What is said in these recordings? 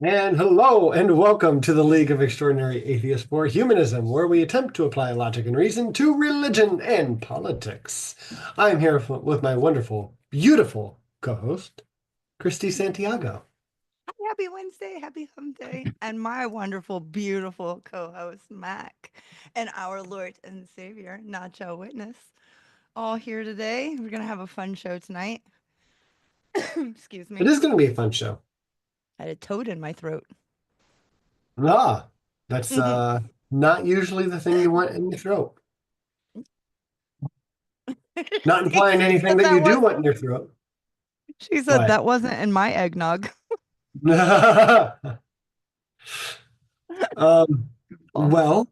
And hello and welcome to the League of Extraordinary Atheists for Humanism, where we attempt to apply logic and reason to religion and politics. I'm here with my wonderful, beautiful co-host, Christy Santiago. Happy Wednesday, happy hump day, and my wonderful, beautiful co-host Mac, and our Lord and Savior Nacho Witness, all here today. We're gonna have a fun show tonight. Excuse It me, is going to be a fun show. I had a toad in my throat. Ah, that's not usually the thing you want in your throat. Not implying She anything said that you that do was. want in your throat. She said What? that wasn't in my eggnog. Um, Oh, well,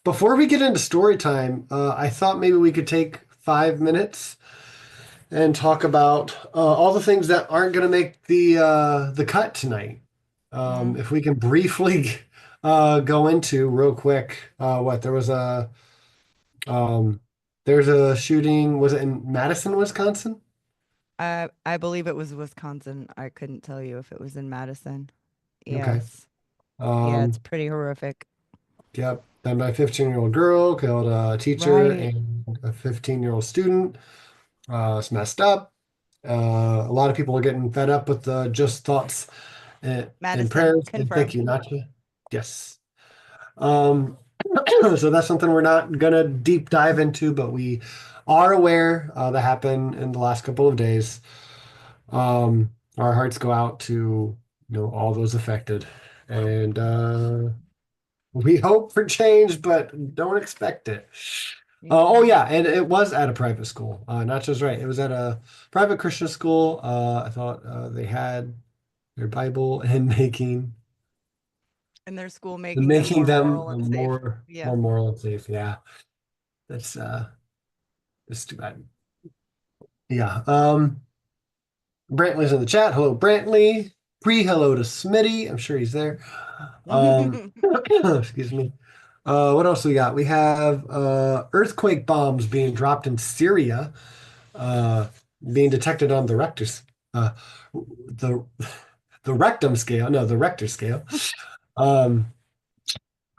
before we get into story time, I thought maybe we could take 5 minutes and talk about all the things that aren't going to make the cut tonight. mm. If we can briefly go into real quick, what there was a there's a shooting. Was it in Madison, Wisconsin? I believe it was Wisconsin. I couldn't tell you if it was in Madison. Okay. Yes, yeah, it's Um, pretty horrific. yep. Then my 15-year-old girl killed a teacher Right, and a 15-year-old student. It's messed up. A lot of people are getting fed up with the just thoughts and Madison, prayers. And thank confirm. you, Nacha. Yes. Um, so that's something we're not gonna deep dive into, but we are aware that happened in the last couple of days. Our hearts go out to all those affected, and we hope for change, but don't expect it. Oh Amen. yeah, and it was at a private school. Nacho's right. It was at a private Christian school. I thought they had their Bible and In their school, and making them making more them moral and safe. more Yeah. moral and safe. Yeah, that's that's too bad. Yeah. Brantley's in the chat. Hello, Brantley. Hello to Smitty. I'm sure he's there. Excuse me. What else we got? We have earthquake bombs being dropped in Syria, uh, being detected on the the the rectum scale. No, the Richter scale. Um,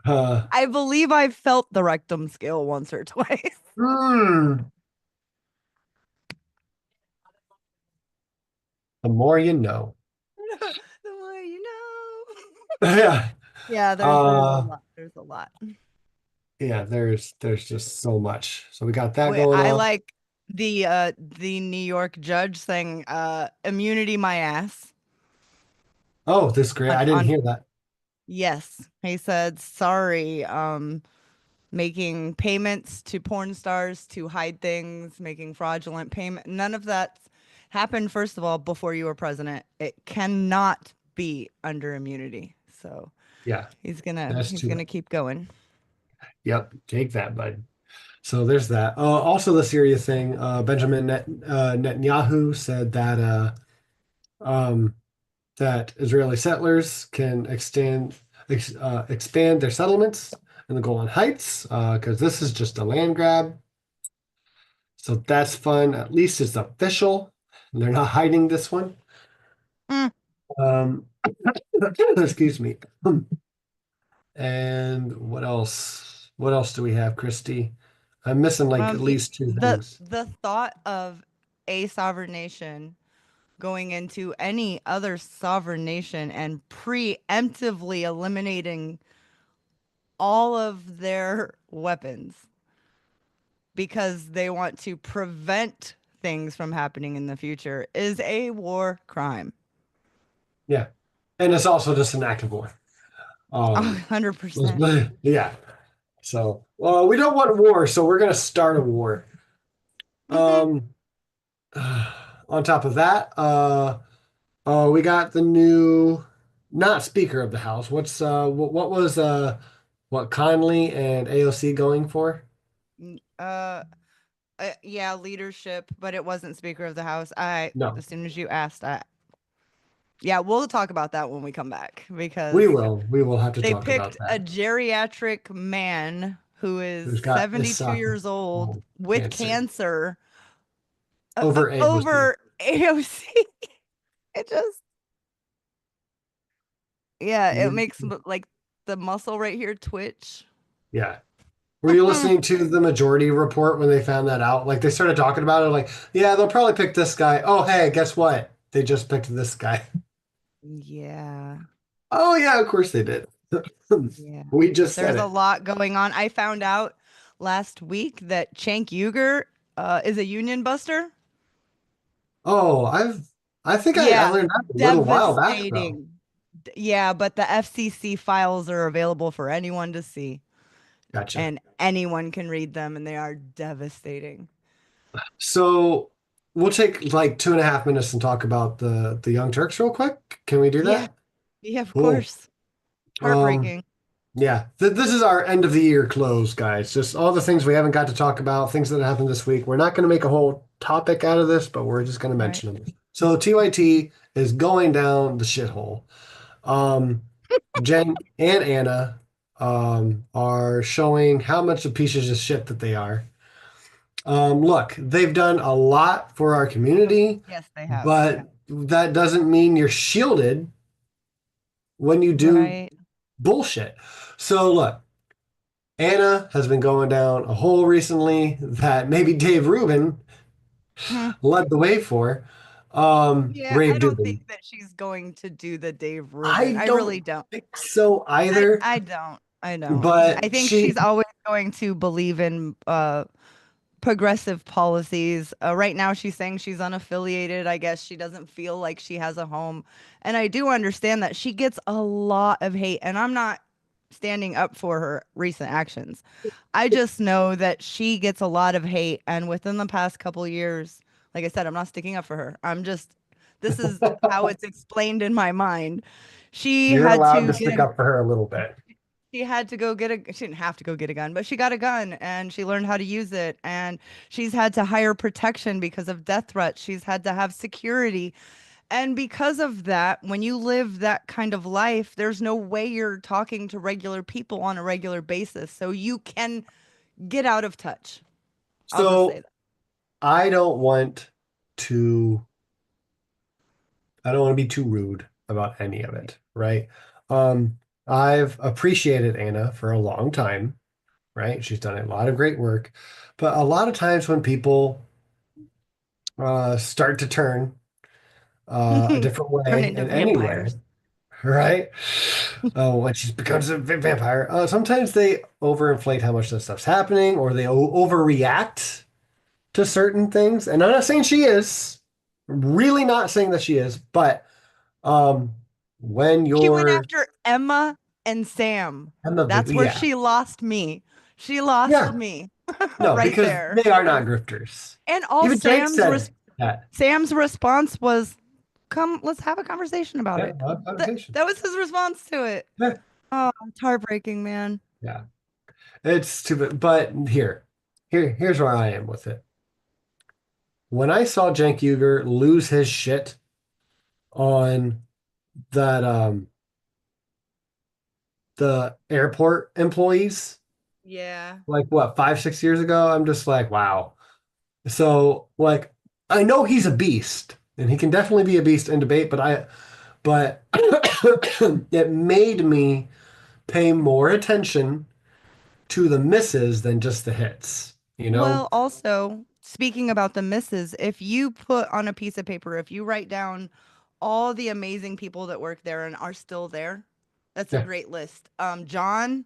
uh, I believe I've felt the rectum scale once or twice. hmm, the more you know. The more you know. Yeah. Yeah, there's a Uh, lot. There's a lot. yeah, there's just so much. So we got that Wait, going I on. like the New York judge saying immunity my ass Oh, this is great. I didn't on hear that. yes. He said sorry, making payments to porn stars to hide things, making fraudulent payment. None of that happened, first of all, before you were president. It cannot be under immunity. So Yeah, he's gonna that's he's too. gonna keep going. Yep, take that, bud. So there's that. Also, the Syria thing. Netanyahu said um, that Israeli settlers can expand their settlements in the Golan Heights because this is just a land grab. So that's fun. At least it's official. They're not hiding this one. Mm, Um, excuse me. And what else? What else do we have, Christy? I'm missing like at least two the things. the thought of a sovereign nation going into any other sovereign nation and preemptively eliminating all of their weapons because they want to prevent things from happening in the future is a war crime. Yeah. And it's also just an act of war. Um, 100%. yeah. So, we don't want war, so we're going to start a war. Hmm. Um, on top of that, we got the new, not Speaker of the House. What was what Conley and AOC going for? Uh, yeah, leadership, but it wasn't Speaker of the House. No, As soon as you asked, yeah, we'll talk about that when we come back because we will. We will have to they talk about picked a that. geriatric man who is Who's got 72 years old with cancer cancer over AOC? over AOC. It just Yeah, it You, makes like the muscle right here twitch. yeah. Were you listening to the Majority Report when they found that out? Like they started talking about it, like, yeah, they'll probably pick this guy. Oh, hey, guess what? They just picked this guy. Yeah. Oh, yeah, of course they did. Yeah. We just said There's a it. lot going on. I found out last week that Cenk Uygur is a union buster. Oh, I think I Yeah, learned that a little while back though. devastating. Yeah, but the FCC files are available for anyone to see, Gotcha. and anyone can read them, and they are devastating. So we'll take like 2.5 minutes and talk about the Young Turks real quick. Can we do Yeah, that? yeah, of Cool. course. Um, Heartbreaking. yeah, this is our end of the year close, guys. Just all the things we haven't got to talk about, things that happened this week. We're not going to make a whole topic out of this, but we're just going to Right. mention them. So TYT is going down the shithole. Um, Jen and Anna are showing how much of pieces of shit that they are. Look, they've done a lot for our community, Yes, they have. but that doesn't mean you're shielded when you do Right. bullshit. So look, Anna has been going down a hole recently that maybe Dave Rubin Hmm. led the way for. Yeah, I Rave don't think Dubin. that she's going to do the Dave Rubin. I I don't really don't. think so I either, I don't. I don't. I but think she she's always going to believe in progressive policies. Right now, she's saying she's unaffiliated. I guess she doesn't feel like she has a home. And I do understand that she gets a lot of hate. And I'm not standing up for her recent actions. I just know that she gets a lot of hate. And within the past couple years, like I said, I'm not sticking up for her. This is how it's explained in my mind. She you're had allowed to to get stick a up for her a little bit. she had to go get a she didn't have to go get a gun, but she got a gun and she learned how to use it, and she's had to hire protection because of death threats. She's had to have security. And because of that, when you live that kind of life, there's no way you're talking to regular people on a regular basis. So you can get out of touch. I'll just say So that. I don't want to I don't want to be too rude about any of Right. it, right? I've appreciated Anna for a long time, right? She's done a lot of great work, but a lot of times when people start to turn a different Turn way into in any way, vampires. right? When she becomes a vampire, sometimes they overinflate how much this stuff's happening, or they overreact to certain things. And I'm not saying she is, really not saying that she is, but um, when She went you're after Emma and Sam. I'm a big, That's where yeah, she lost me. She lost yeah, me no, right because there. they are not grifters. And all Even Jake said that. Sam's response was, "Come, let's have a conversation about Yeah, it." we'll have a That conversation. that was his response to it. Yeah, Oh, it's heartbreaking, man. yeah, it's stupid. But here's where I am with it. When I saw Cenk Uygur lose his shit on that, the airport employees, Yeah. like what, 5, 6 years ago, I'm just like, wow. So like, I know he's a beast, and he can definitely be a beast in debate, but it made me pay more attention to the misses than just the hits, you know? Well, also, speaking about the misses, if you put on a piece of paper, if you write down all the amazing people that work there and are still there, that's a Yeah. great list. John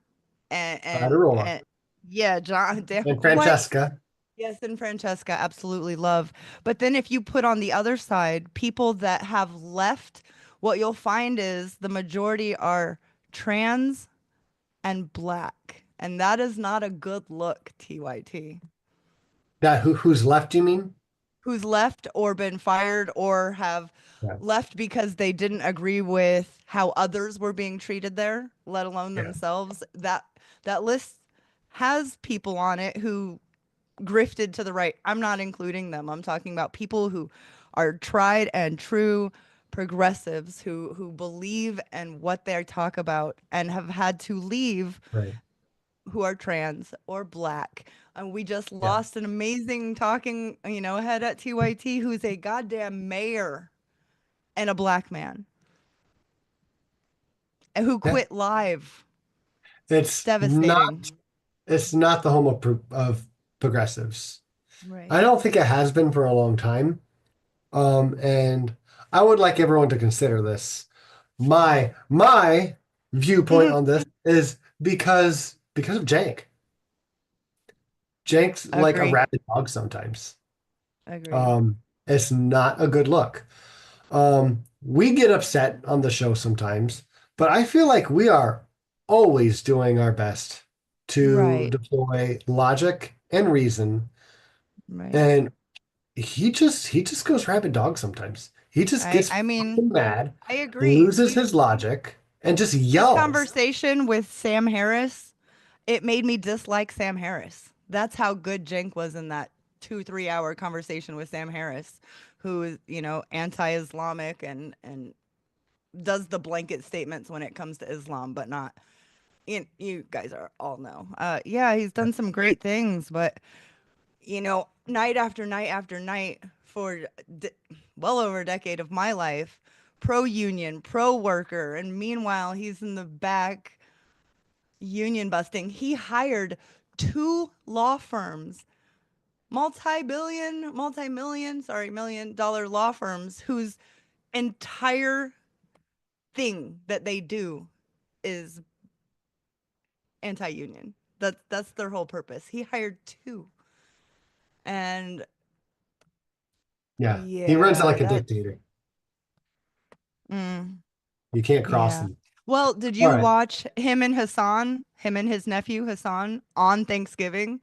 and Roma yeah, John, damn, and what? Francesca. Yes, and Francesca, absolutely love. But then if you put on the other side people that have left, what you'll find is the majority are trans and black. And that is not a good look, TYT. That who's left, you mean? Who's left or been fired or have Yeah. left because they didn't agree with how others were being treated there, let alone Yeah. themselves. That list has people on it who grifted to the right. I'm not including them. I'm talking about people who are tried and true progressives who believe in what they talk about and have had to leave, Right. who are trans or black. And we just Yeah. lost an amazing talking, head at TYT who's a goddamn mayor and a black man. who Yeah. quit live. It's not Devastating. it's not the home of progressives. Right. I don't think it has been for a long time. And I would like everyone to consider this. My viewpoint on this is because of Jank. Jank's like a Agree. rabid dog sometimes. Agree. It's not a good look. We get upset on the show sometimes, but I feel like we are always doing our best to Right. deploy logic and reason. Right. And he just goes rabid dog sometimes. He just I gets I mean, fucking mad, I agree. loses his logic, and just His yells. conversation with Sam Harris, it made me dislike Sam Harris. That's how good Cenk was in that 2 3 hour conversation with Sam Harris, who is, anti-Islamic and does the blanket statements when it comes to Islam, but not. You guys are all know. Yeah, he's done some great things, but night after night after night for well over a decade of my life, pro union, pro worker, and meanwhile he's in the back union busting. He hired two law firms, multi-million, law firms whose entire thing that they do is anti-union. That's their whole purpose. He hired two. And Yeah, he runs it yeah, like a that's dictator. mm, You can't cross yeah. him. Well, did All you right. watch him and his nephew Hassan on Thanksgiving?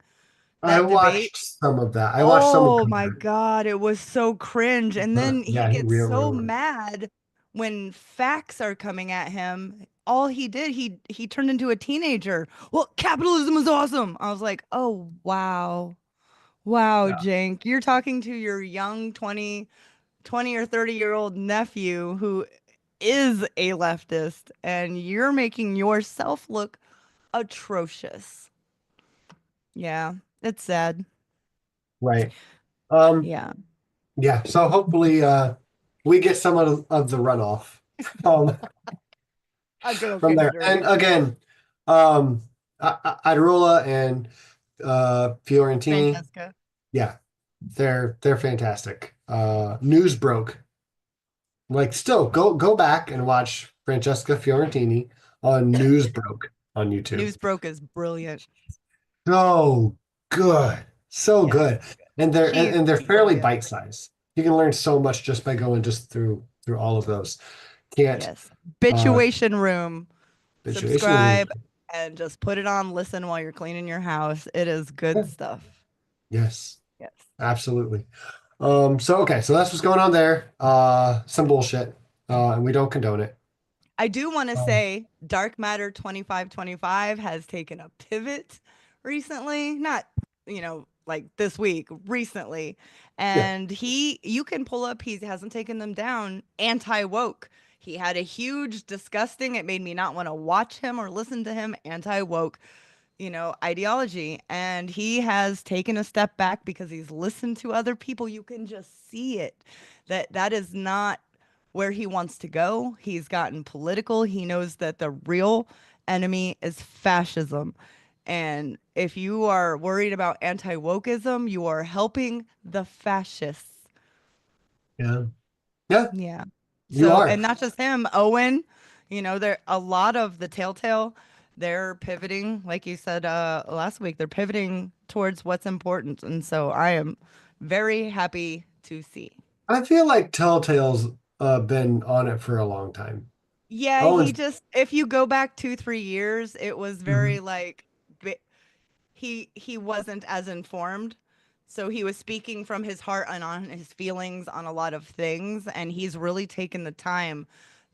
I That debate? watched some of that. I watched some of Oh my that. God, it was so cringe. And then he Yeah, he gets really so was. mad when facts are coming at him. All he did, he turned into a teenager. Well, capitalism is awesome. I was like, oh wow. Wow, Yeah. Jank. You're talking to your young 20 or 30-year-old nephew who is a leftist, and you're making yourself look atrocious. Yeah, it's sad. Right. Um, Yeah. yeah, so hopefully we get some of the runoff um, A girl from can there. deserve And it. again, Irola and Fiorentini, Francesca. yeah, they're fantastic. News broke. Like still go back and watch Francesca Fiorentini on News Broke on YouTube. Newsbroke is brilliant. So good. So Yes. good. And they're and, She's and they're fairly brilliant. bite-sized. You can learn so much just by going just through all of those. Can't Yes. uh Bituation Room. situation. Subscribe and just put it on listen while you're cleaning your house. It is good Yeah. stuff. Yes, Yes. absolutely. So okay, so that's what's going on there. Some bullshit. And we don't condone it. I do want to Um, say Dark Matter 2525 has taken a pivot recently, not, like this week, recently. yeah. And you can pull up, he hasn't taken them down, anti woke. He had a huge, disgusting, it made me not want to watch him or listen to him, anti woke, ideology. And he has taken a step back because he's listened to other people. You can just see it. That is not where he wants to go. He's gotten political. He knows that the real enemy is fascism. And if you are worried about anti wokeism, you are helping the fascists. Yeah. Yeah, Yeah. you So, are. and not just him, Owen, there a lot of the Telltale, they're pivoting, like you said last week, they're pivoting towards what's important. And so I am very happy to see. I feel like Telltale's been on it for a long time. Yeah, he Owen's just, if you go back 2 3 years, it was very mhm. like he wasn't as informed. So he was speaking from his heart and on his feelings on a lot of things, and he's really taken the time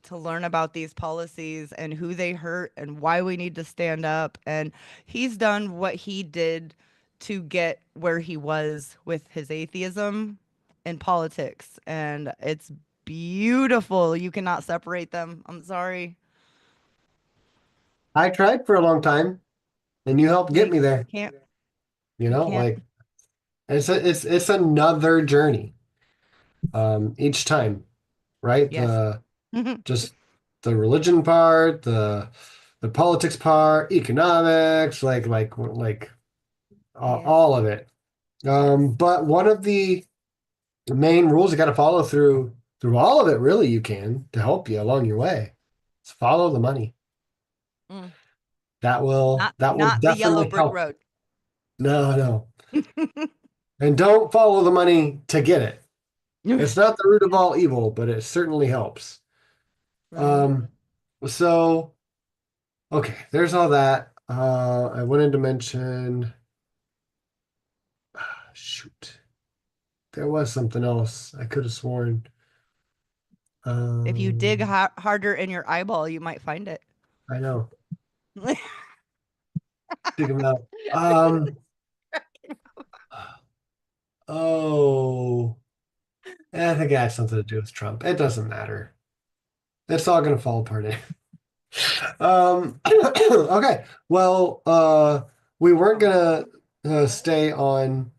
to learn about these policies and who they hurt and why we need to stand up. And he's done what he did to get where he was with his atheism in politics, and it's beautiful. You cannot separate them. I'm sorry. I tried for a long time and you helped get You me there. can't. You You know, can't. like it's another journey each time, right? Yes. Just the religion part, the politics part, economics, like Yeah. all of it. Yes. But one of the main rules you got to follow through all of it, really, you can to help you along your way. Is follow the money. Mm. That will Not the yellow definitely brick help. road. No, no. And don't follow the money to get it. It's not the root of all evil, but it certainly helps. Right. Um, so okay, there's all that. I wanted to mention, shoot, there was something else I could have sworn. If you dig Um, harder in your eyeball, you might find it. I know. Dig them out. Oh, I think it has something to do with Trump. It doesn't matter. It's all gonna fall apart. Okay. Well, we weren't gonna stay on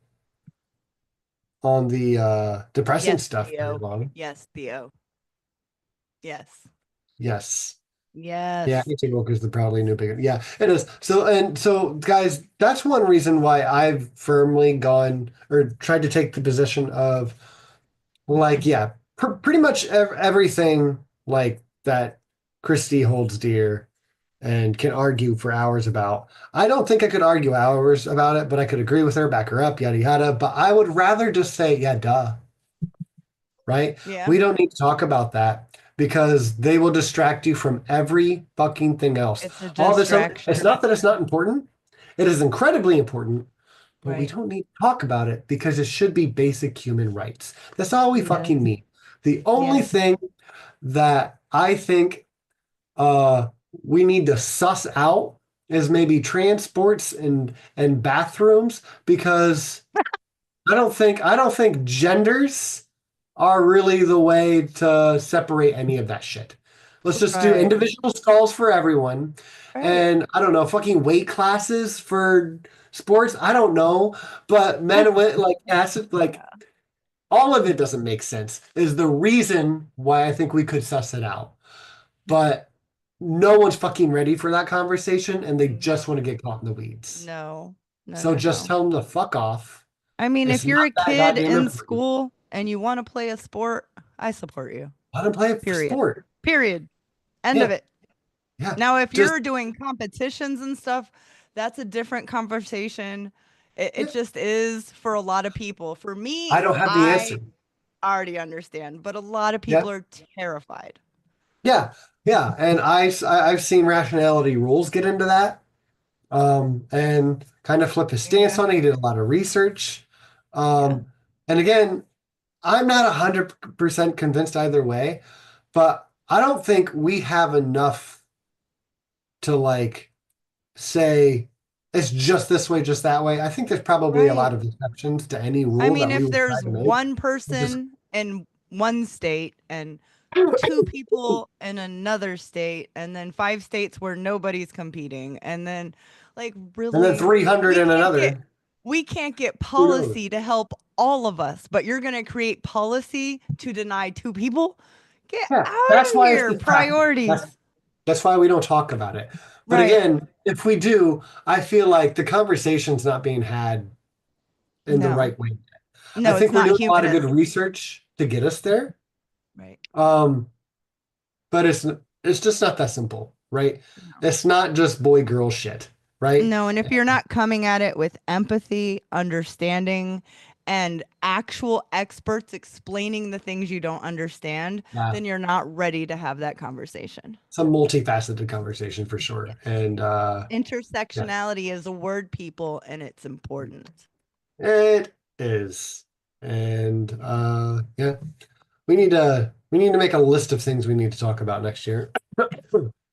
the depressing Yes, stuff very Theo. long. Yes, Theo. Yes. Yes. Yeah, Yes. Atypical is the probably new big. Yeah, it is. So, guys, that's one reason why I've firmly gone or tried to take the position of like, yeah, pretty much everything like that Christy holds dear and can argue for hours about. I don't think I could argue hours about it, but I could agree with her, back her up, yada yada. But I would rather just say, yeah, duh, right? Yeah. We don't need to talk about that because they will distract you from every fucking thing else. It's a All this other, it's distraction. not that it's not important. It is incredibly important, but we Right. don't need to talk about it because it should be basic human rights. That's all we Yes. fucking need. The only Yes. thing that I think uh we need to suss out is maybe transports and bathrooms because I don't think genders are really the way to separate any of that shit. Let's just do Right. individual stalls for everyone. Right. And I don't know, fucking weight classes for sports. I don't know. But men and women, like acid, like Yeah. all of it doesn't make sense, is the reason why I think we could suss it out. But no one's fucking ready for that conversation and they just want to No. get caught in the weeds. No. No, So no, just no. tell them to fuck off. I mean, It's if you're not a that kid goddamn in important. school and you want to play a sport, I support you. Let them play a Period. sport. Period. End of Yeah, it. yeah. Now, if Just you're doing competitions and stuff, that's a different conversation. It yeah. just is for a lot of people. For me, I don't have the I answer. already understand, but a lot of Yeah, people are terrified. yeah, yeah. And I've seen rationality rules get into that. And kind of flip his stance Yeah. on it. He did a lot of research. Yeah. Um, and again, I'm not 100% convinced either way, but I don't think we have enough to like say it's just this way, just that way. I think there's probably a lot Right. of exceptions to any I rule mean, that we if would try there's to make. one We just person in one state and two people in another state, and then five states where nobody's competing, and then like and then really 300 we in can't get another. we can't get Who knows? policy to help all of us, but you're going to create policy to deny two people? Get Yeah, out that's of why it's here. distracting. Priorities. That's why we don't talk about it. But Right. again, if we do, I feel like the conversation's not being had in the No. right way. I No, it's think we're not doing a lot of good humanist. research to get us there. Right. Um, but it's just not that simple, right? No. It's not just boy girl shit, right? No, and if you're not coming at it with empathy, understanding, and actual experts explaining the things you don't understand, Yeah, then you're not ready to have that conversation. it's a multifaceted conversation for sure. Yes. And yeah, Intersectionality is a word, people, and it's important. it is. And yeah, we need to make a list of things we need to talk about next year.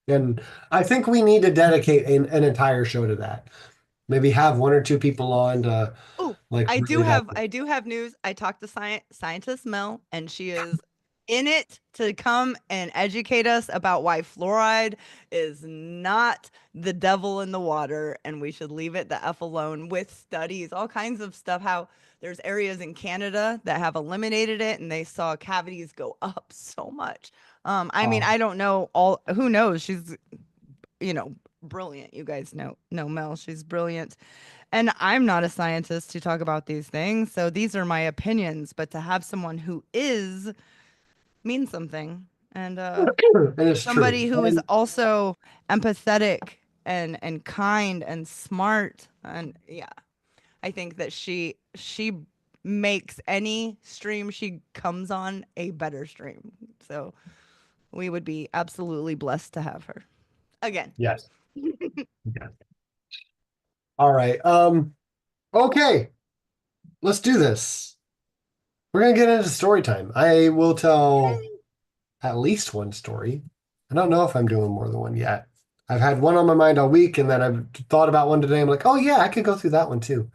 And I think we need to dedicate an entire show to that. Maybe have one or two people on to Oh, like I do really dive have I do have news. I talked to scientist Mel, and she is in it to come and educate us about why fluoride is not the devil in the water, and we should leave it the F alone with studies, all kinds of stuff, how There's areas in Canada that have eliminated it, and they saw cavities go up so much. I mean, Oh, I don't know all. Who knows? She's, brilliant. You guys know Mel. She's brilliant. And I'm not a scientist to talk about these things, so these are my opinions. But to have someone who is means something, and and it's true. somebody who is And also empathetic and kind and smart, and yeah, I think that she makes any stream she comes on a better stream. So we would be absolutely blessed to have her again. yes. Yes. All right. Okay, let's do this. We're gonna get into story time. I will tell at least one story. I don't know if I'm doing more than one yet. I've had one on my mind all week, and then I've thought about one today. I'm like, oh yeah, I could go through that one too.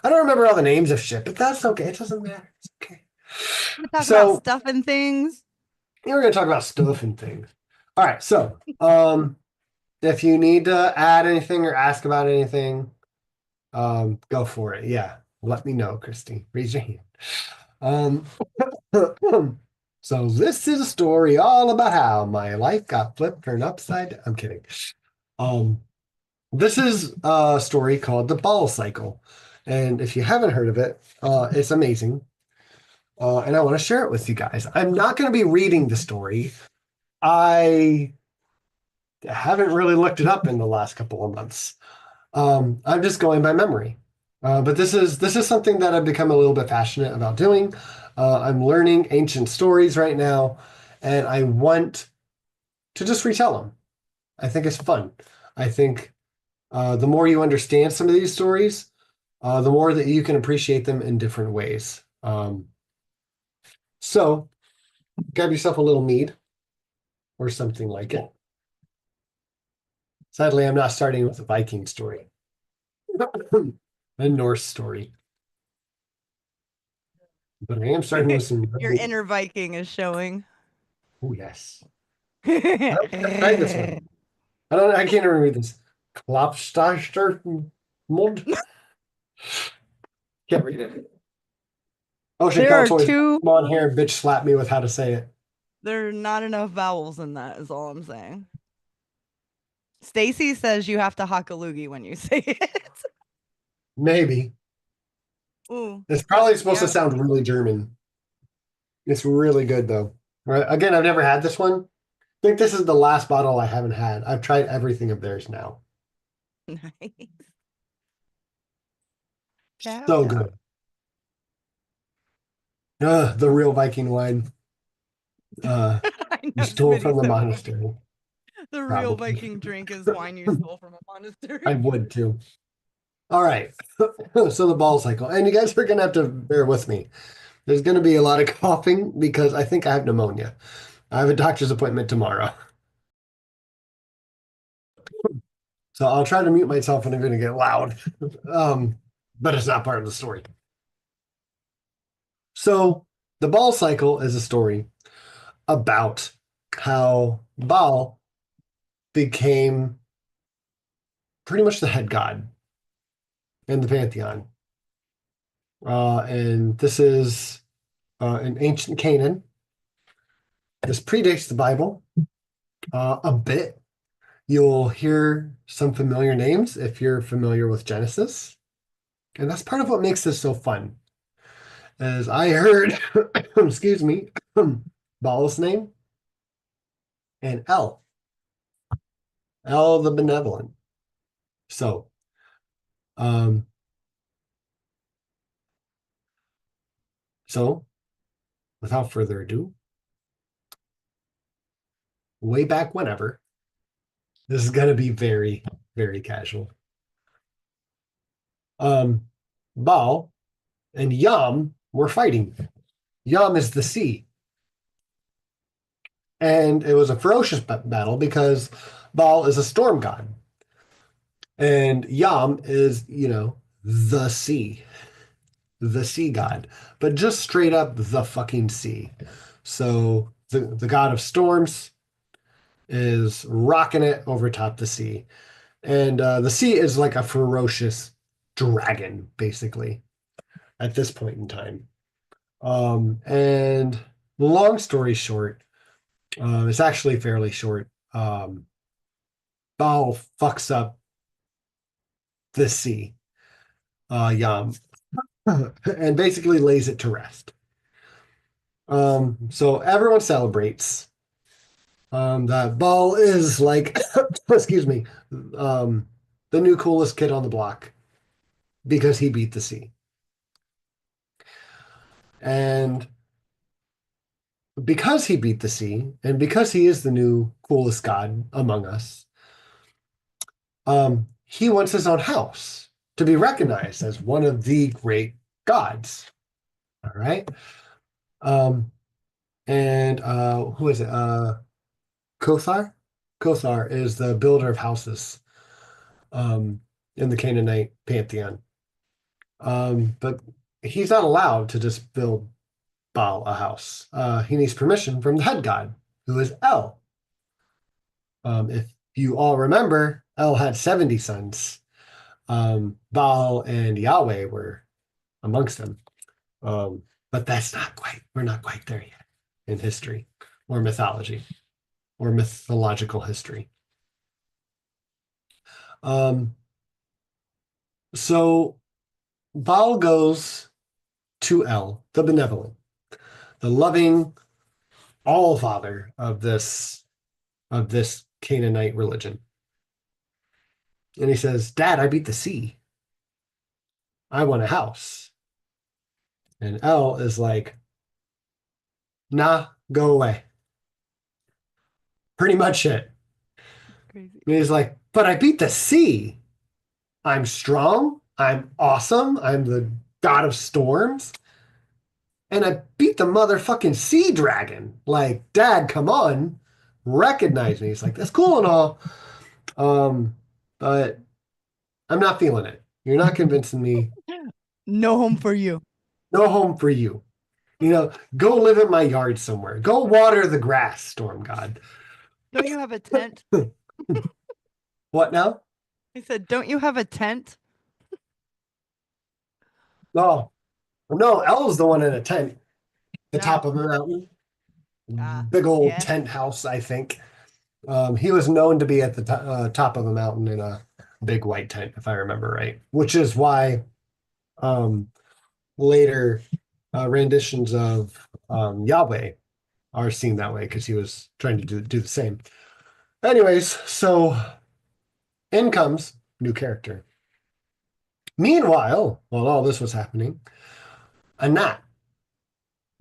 I don't remember all the names of shit, but that's okay. It doesn't matter. It's okay. We talk about So stuff and things. we're gonna talk about stuff and things. All right. So if you need to add anything or ask about anything, go for it. Yeah. Let me know, Christy. Raise your hand. Um, so this is a story all about how my life got flipped, turned upside down. I'm kidding. Um, this is a story called The Ball Cycle. And if you haven't heard of it, it's amazing. And I want to share it with you guys. I'm not going to be reading the story. I haven't really looked it up in the last couple of months. I'm just going by memory. But this is something that I've become a little bit passionate about doing. I'm learning ancient stories right now, and I want to just retell them. I think it's fun. I think the more you understand some of these stories, the more that you can appreciate them in different ways. So grab yourself a little mead or something like it. Sadly, I'm not starting with a Viking story, a Norse story, but I am starting with some. Your inner Viking is showing. Oh yes, I don't think I've tried this one. I don't. I can't even read this. Klopstaster Mund. Can't read it. Ocean There Cow are Toys. two. Come on here and bitch slap me with how to say it. There are not enough vowels in that, is all I'm saying. Stacy says you have to hock a loogie when you say it. Maybe Ooh, it's probably supposed to yeah. sound really German. It's really good though. Right? Again, I've never had this one. I think this is the last bottle I haven't had. I've tried everything of theirs now. Nice. Ciao, So ciao. good. The real Viking wine. Uh, I you know stole Smitty from the said monastery. the real Probably. Viking drink is wine you stole from a I monastery. would too. All right. So the ball cycle. And you guys are going to have to bear with me. There's going to be a lot of coughing because I think I have pneumonia. I have a doctor's appointment tomorrow. So I'll try to mute myself when I'm going to get loud. Um, but it's not part of the story. So the ball cycle is a story about how Baal became pretty much the head god in the pantheon. And this is in ancient Canaan. This predates the Bible a bit. You'll hear some familiar names if you're familiar with Genesis. And that's part of what makes this so fun. As I heard, excuse me, Baal's name and El the Benevolent. So, um, so without further ado, way back whenever, this is going to be very, very casual. Um, Baal and Yam were fighting. Yam is the sea. And it was a ferocious battle because Baal is a storm god. And Yam is, the sea god, but just straight up the fucking sea. So the god of storms is rocking it over top the sea. And the sea is like a ferocious dragon, basically. at this point in time. And long story short, it's actually fairly short. Baal fucks up the sea, Yam, and basically lays it to rest. So everyone celebrates. That Baal is like, excuse me, um, the new coolest kid on the block because he beat the sea. And because he beat the sea, and because he is the new coolest god among us, he wants his own house to be recognized as one of the great gods. All right. Um, and who is it? Kothar? Kothar is the builder of houses um, in the Canaanite pantheon. But he's not allowed to just build Baal a house. He needs permission from the head god, who is El. If you all remember, El had 70 sons. Baal and Yahweh were amongst them. But we're not quite there yet in history or mythology or mythological history. Um, so Baal goes to El, the benevolent, the loving all father of this Canaanite religion. And he says, Dad, I beat the sea. I want a house. And El is like, nah, go away. Pretty much it. Crazy. And he's like, but I beat the sea. I'm strong. I'm awesome. I'm the god of storms. And I beat the motherfucking sea dragon. Like, Dad, come on. Recognize me. He's like, that's cool and all. But I'm not feeling it. You're not convincing me. No home for you. No home for you. Go live in my yard somewhere. Go water the grass, storm god. Don't you have a tent? What now? I said, don't you have a tent? No, no, Elle's the one in a tent, the top No. of the mountain. Ah, Big old yeah. tent house, I think. He was known to be at the top of a mountain in a big white tent, if I remember right, which is why um, later renditions of Yahweh are seen that way because he was trying to do the same. Anyways, so in comes new character. Meanwhile, while all this was happening, Anat,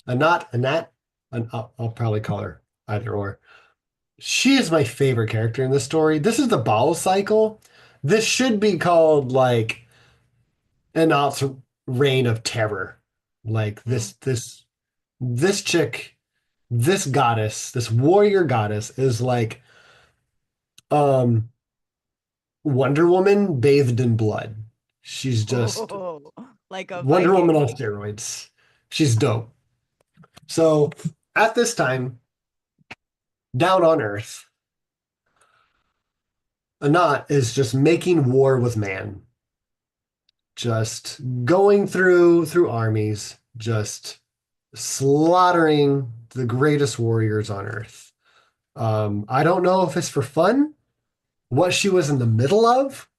Anat, I'll probably call her either or. She is my favorite character in this story. This is the Baal cycle. This should be called like Anat's reign of terror. Like Mm. this chick, this goddess, this warrior goddess is like um Wonder Woman bathed in blood. She's just Oh, like a Wonder Woman Viking. on steroids. She's dope. So at this time, down on Earth, Anat is just making war with man, just going through armies, just slaughtering the greatest warriors on Earth. I don't know if it's for fun, what she was in the middle of,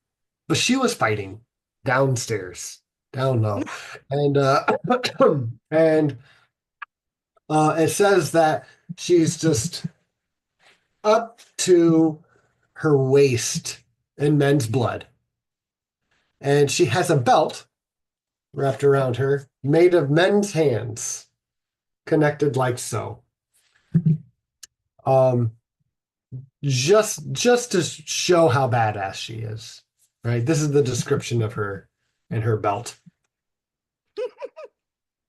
but she was fighting downstairs, down low, and and it says that she's just up to her waist in men's blood. And she has a belt wrapped around her made of men's hands, connected like so. Um, just to show how badass she is. Right? This is the description of her and her belt.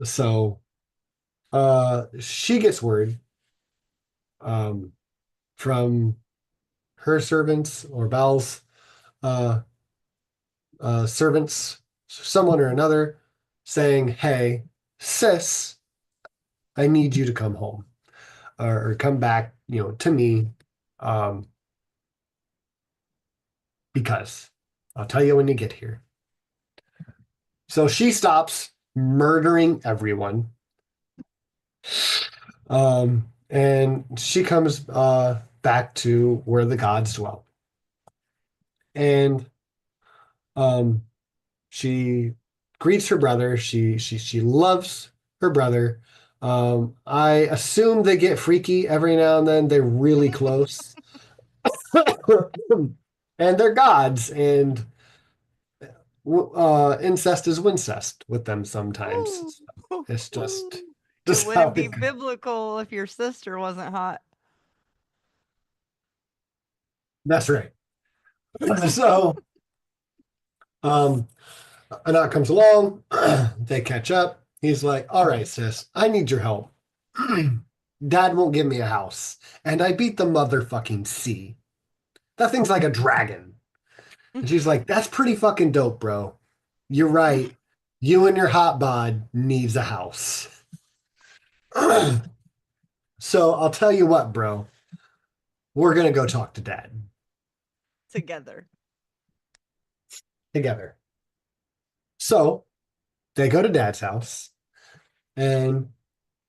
So she gets word um, from her servants or Val's uh, servants, someone or another, saying, "Hey, sis, I need you to come home or come back, to me, um, because I'll tell you when you get here." So she stops. murdering everyone. And she comes back to where the gods dwell. And um, she greets her brother. She loves her brother. I assume they get freaky every now and then. They're really close. And they're gods, and incest is wincest with them Ooh. sometimes. It's just It just how wouldn't be it goes. biblical if your sister wasn't hot. That's right. So um Anat comes along, they catch up. He's like, all right, sis, I need your help. Dad won't give me a house, and I beat the motherfucking sea. That thing's like a dragon. And she's like, that's pretty fucking dope, bro. You're right. You and your hot bod needs a house. So I'll tell you what, bro. We're gonna go talk to dad Together. together. So they go to dad's house, and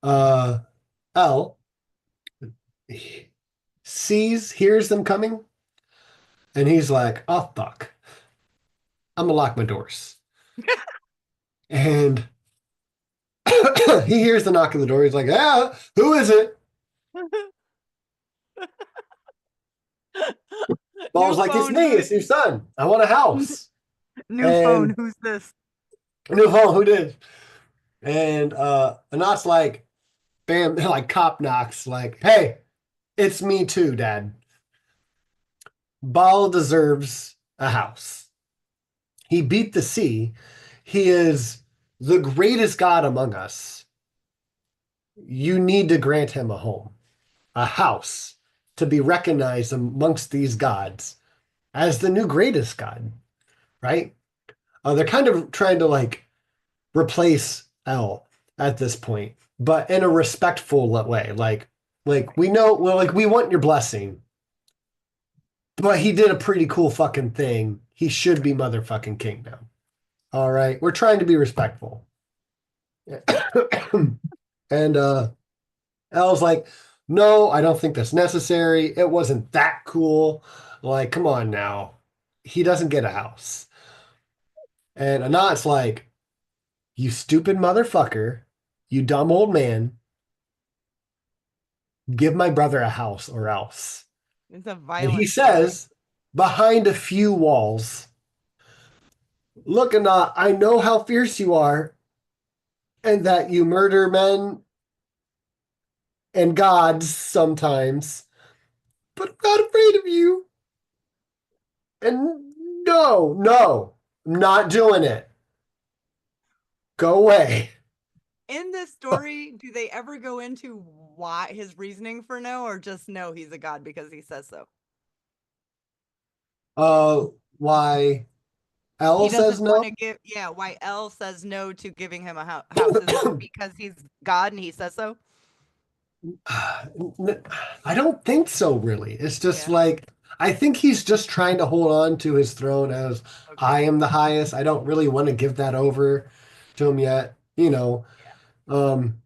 uh Elle hears them coming, and he's like, oh fuck, I'm gonna lock my doors. And he hears the knock on the door. He's like, ah, who is it? New Ball's like, it's phone, me, who's it's your son. I want a house. new phone, And who's this? new home, who did? And Anat's like, bam, like cop knocks, like, hey, it's me too, Dad. Ball deserves a house. He beat the sea. He is the greatest God among us. You need to grant him a home, a house, to be recognized amongst these gods as the new greatest God, right? They're kind of trying to like replace L at this point, but in a respectful way. Like we know, well, like we want your blessing, but he did a pretty cool fucking thing. He should be motherfucking king now. All right, we're trying to be respectful. And L's like, no, I don't think that's necessary. It wasn't that cool. Like, come on now. He doesn't get a house. And Anat's like, you stupid motherfucker, you dumb old man, give my brother a house or else. It's a And he violent story. says, behind a few walls, look, Anat, I know how fierce you are and that you murder men and gods sometimes, but I'm not afraid of you. And no, no, I'm not doing it. Go away. In this story, do they ever go into why his reasoning for no, or just no, he's a god because he says so? Uh, why L He says doesn't want no? to give, yeah, why L says no to giving him a house. Is it because he's God and he says so? I don't think so, really. It's just Yeah. like, I think he's just trying to hold on to his throne as Okay. I am the highest. I don't really want to give that over to him yet. Yeah. Um,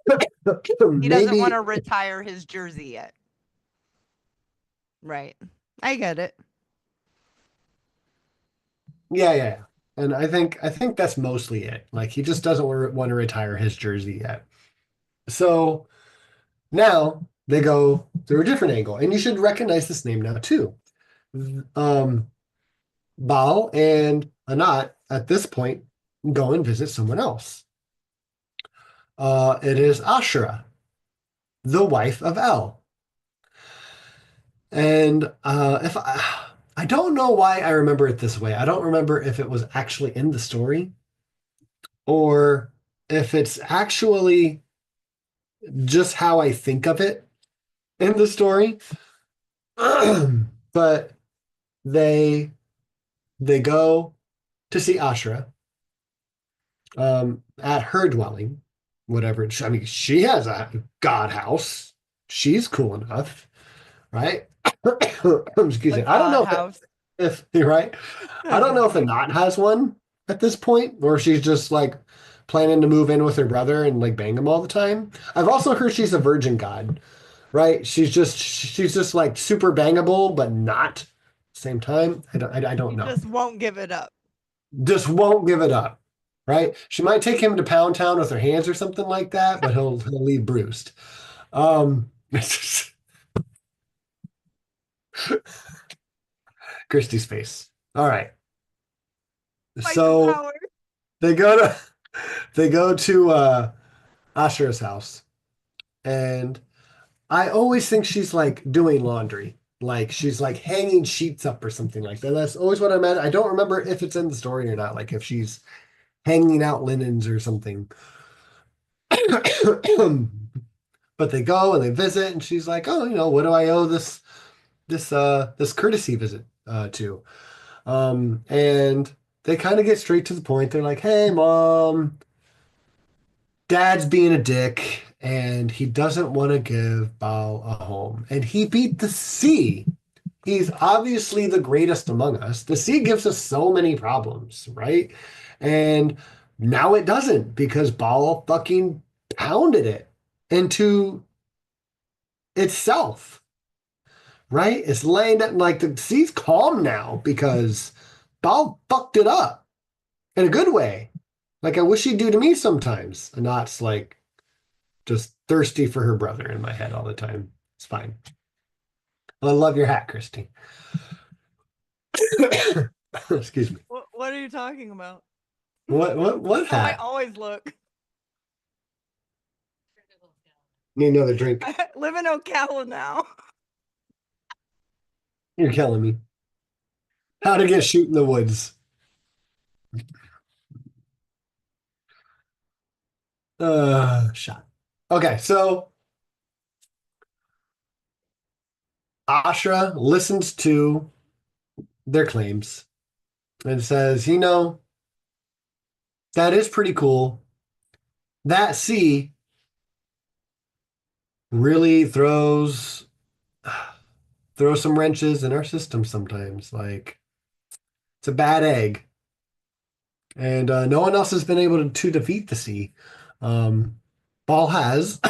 He doesn't want maybe, to retire his jersey yet. Right. I get it. yeah, yeah. Yeah. And I think that's mostly it. Like he just doesn't want to retire his jersey yet. So now they go through a different angle, and you should recognize this name now too. Um, Baal and Anat at this point go and visit someone else. It is Ashera, the wife of El. And if I don't know why I remember it this way. I don't remember if it was actually in the story or if it's actually just how I think of it in the story. But they they go to see Ashera at her dwelling, whatever. I mean, she has a god house. She's cool enough, right? Excuse A me. I don't God know house. if you're right. I don't know if the knot has one, at this point, or she's just like planning to move in with her brother and like bang him all the time. I've also heard she's a virgin god, right? She's just like super bangable, but not at the same time. I don't He know. just won't give it up. Just won't give it up, right? She might take him to Pound Town with her hands or something like that, but he'll leave bruised. Um, Christy's face. All right. Fight the So power. they go to they go to Ashura's house, and I always think she's like doing laundry. Like she's like hanging sheets up or something like that. That's always what I'm at. I don't remember if it's in the story or not, like if she's hanging out linens or something. But they go and they visit, and she's like, "Oh, what do I owe this courtesy visit to?" And they kind of get straight to the point. They're like, "Hey, mom, dad's being a dick, and he doesn't want to give Bao a home, and he beat the sea. He's obviously the greatest among us. The sea gives us so many problems, right? And now it doesn't because Bao fucking pounded it into itself, right? It's laying down like the sea's calm now because Bao fucked it up in a good way. Like I wish he'd do to me sometimes. And not like just thirsty for her brother in my head all the time. It's fine. I love your hat, Christy. Excuse me. What are you talking about? What How I hat? always look. Need another drink. I live in Ocala now. You're killing me. How to get shoot in the woods. Shot. Okay, so Ashra listens to their claims and says, that is pretty cool. That sea really throws some wrenches in our system sometimes. Like it's a bad egg, and no one else has been able to defeat the sea. Um, Ball has,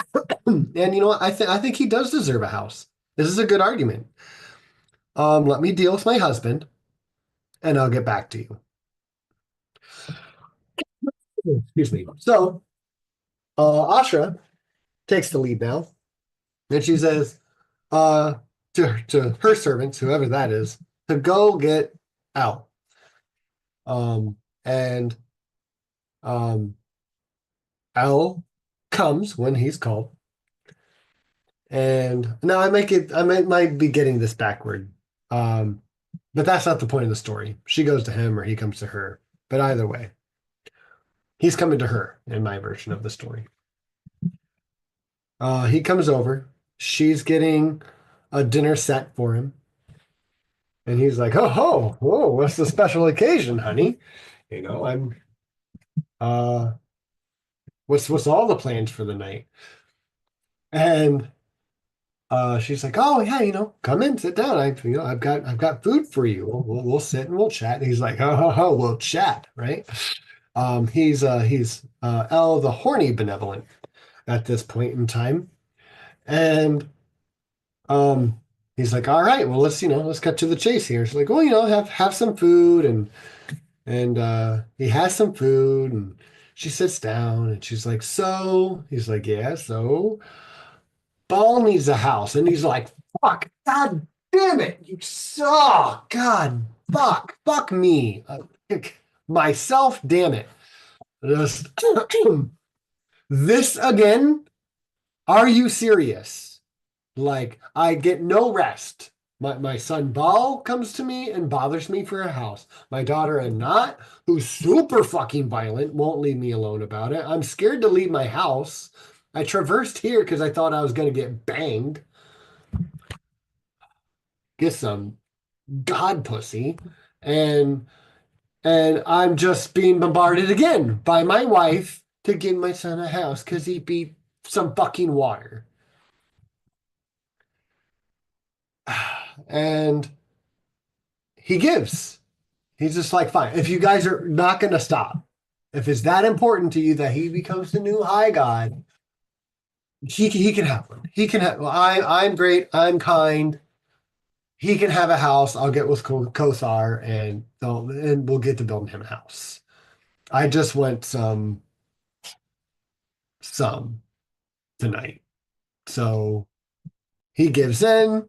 and you know what? I think he does deserve a house. This is a good argument. Let me deal with my husband, and I'll get back to you. Excuse me. So, Ashra takes the lead now, and she says, uh, to her servants, whoever that is, to go get Al. And Al comes when he's called. And now I might be getting this backward. Um, but that's not the point of the story. She goes to him or he comes to her. But either way, he's coming to her in my version of the story. He comes over. She's getting a dinner set for him. And he's like, "Oh, ho, whoa, what's the special occasion, honey? I'm uh what's all the plans for the night?" And she's like, "Oh yeah, come in, sit down. I've got food for you. We'll sit and we'll chat." And he's like, "Oh, we'll chat, right?" He's El the horny benevolent at this point in time, and um, he's like, "All right, well let's cut to the chase here." She's like, "Well, have some food," and he has some food, and she sits down, and she's like, "So," he's like, "Yeah, so." Ball needs a house. And he's like, fuck, God damn it. You saw, God, fuck me. Myself, damn it. Just, this again? Are you serious? Like, I get no rest. My son Ball comes to me and bothers me for a house. My daughter Anat, who's super fucking violent, won't leave me alone about it. I'm scared to leave my house. I traversed here because I thought I was going to get banged. Get some god pussy, and I'm just being bombarded again by my wife to give my son a house because he beat some fucking water. And he gives. He's just like, fine. If you guys are not going to stop, if it's that important to you that he becomes the new high god, he can have one. He can have. Well, I'm great. I'm kind. He can have a house. I'll get with Kothar and we'll get to building him a house. I just want some tonight. So he gives in.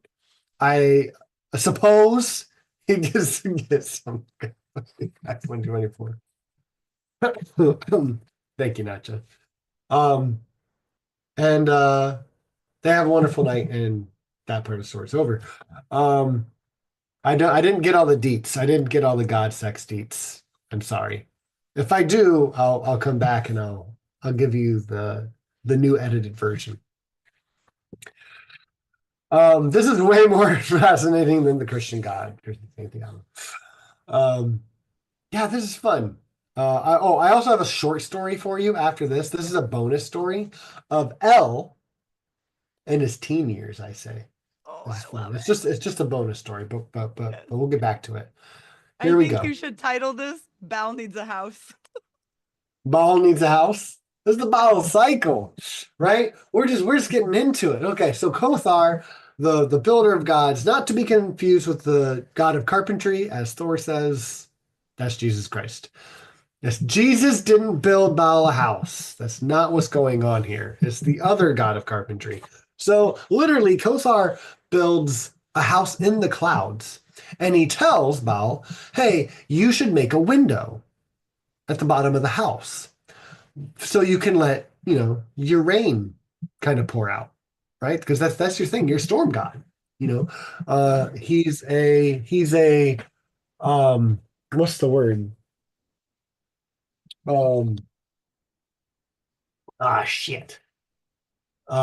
I suppose he gets some. That's 124. Thank you, Nacha. Um, and they have a wonderful night, and that part of the story's over. Um, I didn't get all the deets. I didn't get all the God sex deets. I'm sorry. If I do, I'll come back and I'll give you the new edited version. This is way more fascinating than the Christian God. Santiago. Um, yeah, this is fun. I also have a short story for you after this. This is a bonus story of L in his teen years, I say. Oh, This is I fun. love it. It's just a bonus story, Yes. but we'll get back to it. I Here we think go. you should title this Bal Needs a House. Ball needs a house. This is the bottle cycle, right? We're just getting into it. Okay, so Kothar, the builder of gods, not to be confused with the god of carpentry, as Thor says, that's Jesus Christ. Yes, Jesus didn't build Baal a house. That's not what's going on here. It's the other god of carpentry. So literally, Kothar builds a house in the clouds, and he tells Baal, "Hey, you should make a window at the bottom of the house." So you can let your rain kind of pour out, right? Because that's your thing. You're a storm god. You know, he's a what's the word? Um, shit.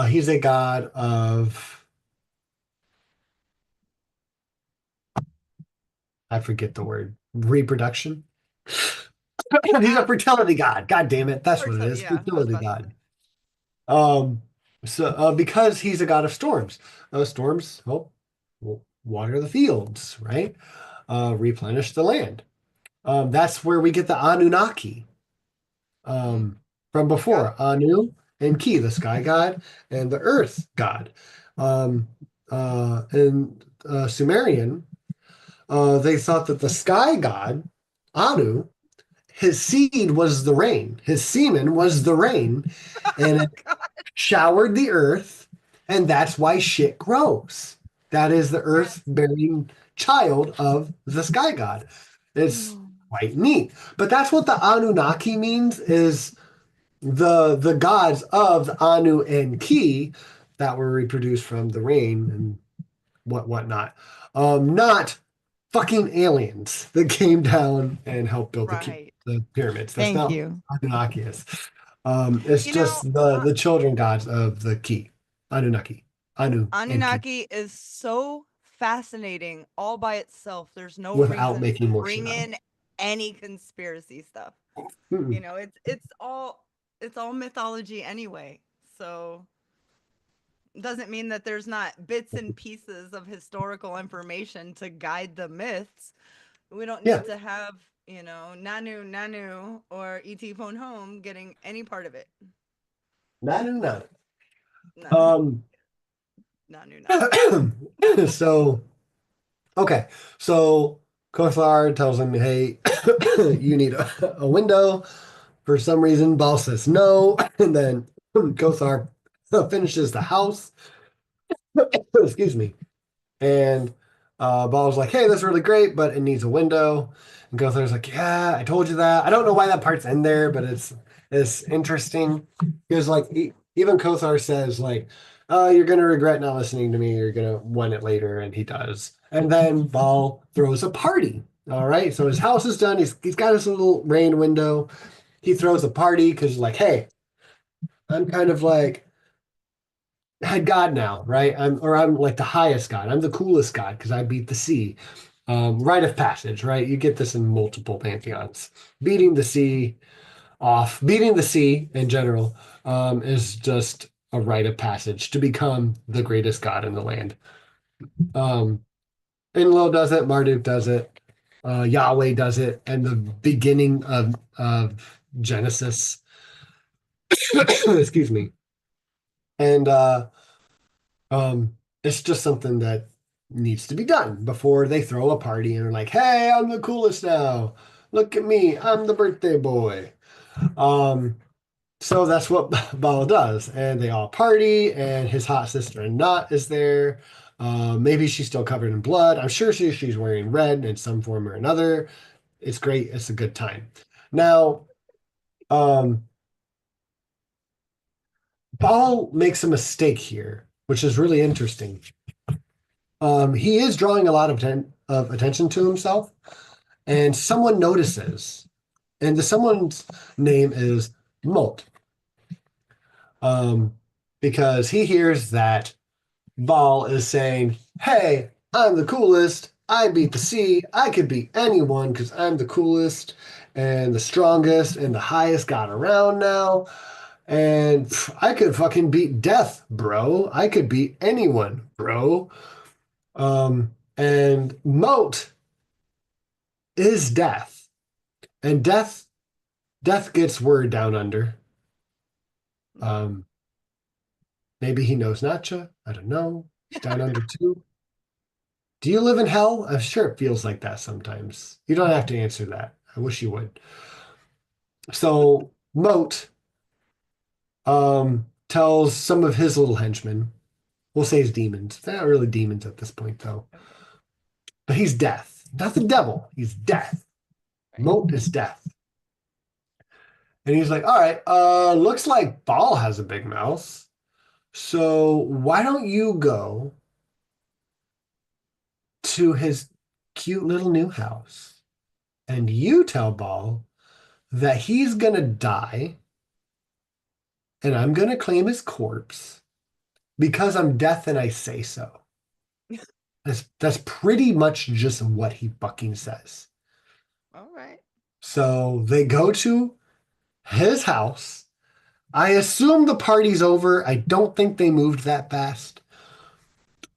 He's a god of I forget the word reproduction. He's a Ah, fertility god. God damn it, that's what it is. yeah, I was Fertility about to god. say. Um, because he's a god of storms, storms help water the fields, right? Replenish the land. That's where we get the Anunnaki Mm, from yep. before. Anu and Ki, the sky god and the earth god. Um, in Sumerian, they thought that the sky god, Anu, his seed was the rain, his semen was the rain, and Oh, it God. showered the earth, and that's why shit grows. That is the earth Yes. bearing child of the sky god. It's Mm, quite neat. But that's what the Anunnaki means is the gods of Anu and Ki that were reproduced from the rain and whatnot. Not fucking aliens that came down and helped build right. the pyramids. That's Thank not you. Anunnaki is. It's You know, just the children gods of the Ki, Anunnaki, Anu and Ki, Anunnaki is so fascinating all by itself. There's no without reason making to more shit bring up. in any conspiracy stuff. You Mm-mm. know, it's all mythology anyway. So doesn't mean that there's not bits and pieces of historical information to guide the myths. We don't Yeah, need to have, Nanu Nanu or E.T. Phone Home getting any part of it. Nanu Nanu. Nanu Um, Nanu Nanu. so okay, so Kothar tells him, "Hey, you need a window." For some reason, Ball says no, and then Kothar finishes the house. Excuse me. And Ball's like, "Hey, that's really great, but it needs a window." And Gothar's like, "Yeah, I told you that. I don't know why that part's in there, but it's interesting because like even Kothar says like, "Oh, you're gonna regret not listening to me. You're gonna want it later," and he does. And then Ball throws a party. All right, so his house is done. He's got his little rain window. He throws a party because like, hey, I'm kind of like head god now, right? I'm like the highest god. I'm the coolest god because I beat the sea. Rite of passage, right? You get this in multiple pantheons. Beating the sea beating the sea in general, is just a rite of passage to become the greatest god in the land. Um, Enlil does it, Marduk does it. Yahweh does it, and the beginning of Genesis. Excuse me. And it's just something that needs to be done before they throw a party and are like, "Hey, I'm the coolest now. Look at me, I'm the birthday boy." Um, so that's what Ball does, and they all party, and his hot sister Not is there. Maybe she's still covered in blood. I'm sure she's wearing red in some form or another. It's great. It's a good time. Now, um, Ball makes a mistake here, which is really interesting. He is drawing a lot of attention to himself, and someone notices, and the someone's name is Molt, um, because he hears that Ball is saying, "Hey, I'm the coolest. I beat the sea. I could beat anyone because I'm the coolest and the strongest and the highest god around now. And I could fucking beat death, bro. I could beat anyone, bro." And Moat is death, and death gets word down under. Mhm. Um, Maybe he knows Natcha. I don't know. He's down under too. Do you live in hell? I'm sure it feels like that sometimes. You don't have to answer that. I wish you would. So Moat tells some of his little henchmen, we'll say his demons. They're not really demons at this point, though. Okay. But he's death. Not the devil. He's death. Right. Moat is death. And he's like, all right, looks like Ball has a big mouth. So why don't you go to his cute little new house and you tell Ball that he's gonna die and I'm gonna claim his corpse because I'm death and I say so. That's pretty much just what he fucking says. All right. So they go to his house. I assume the party's over. I don't think they moved that fast.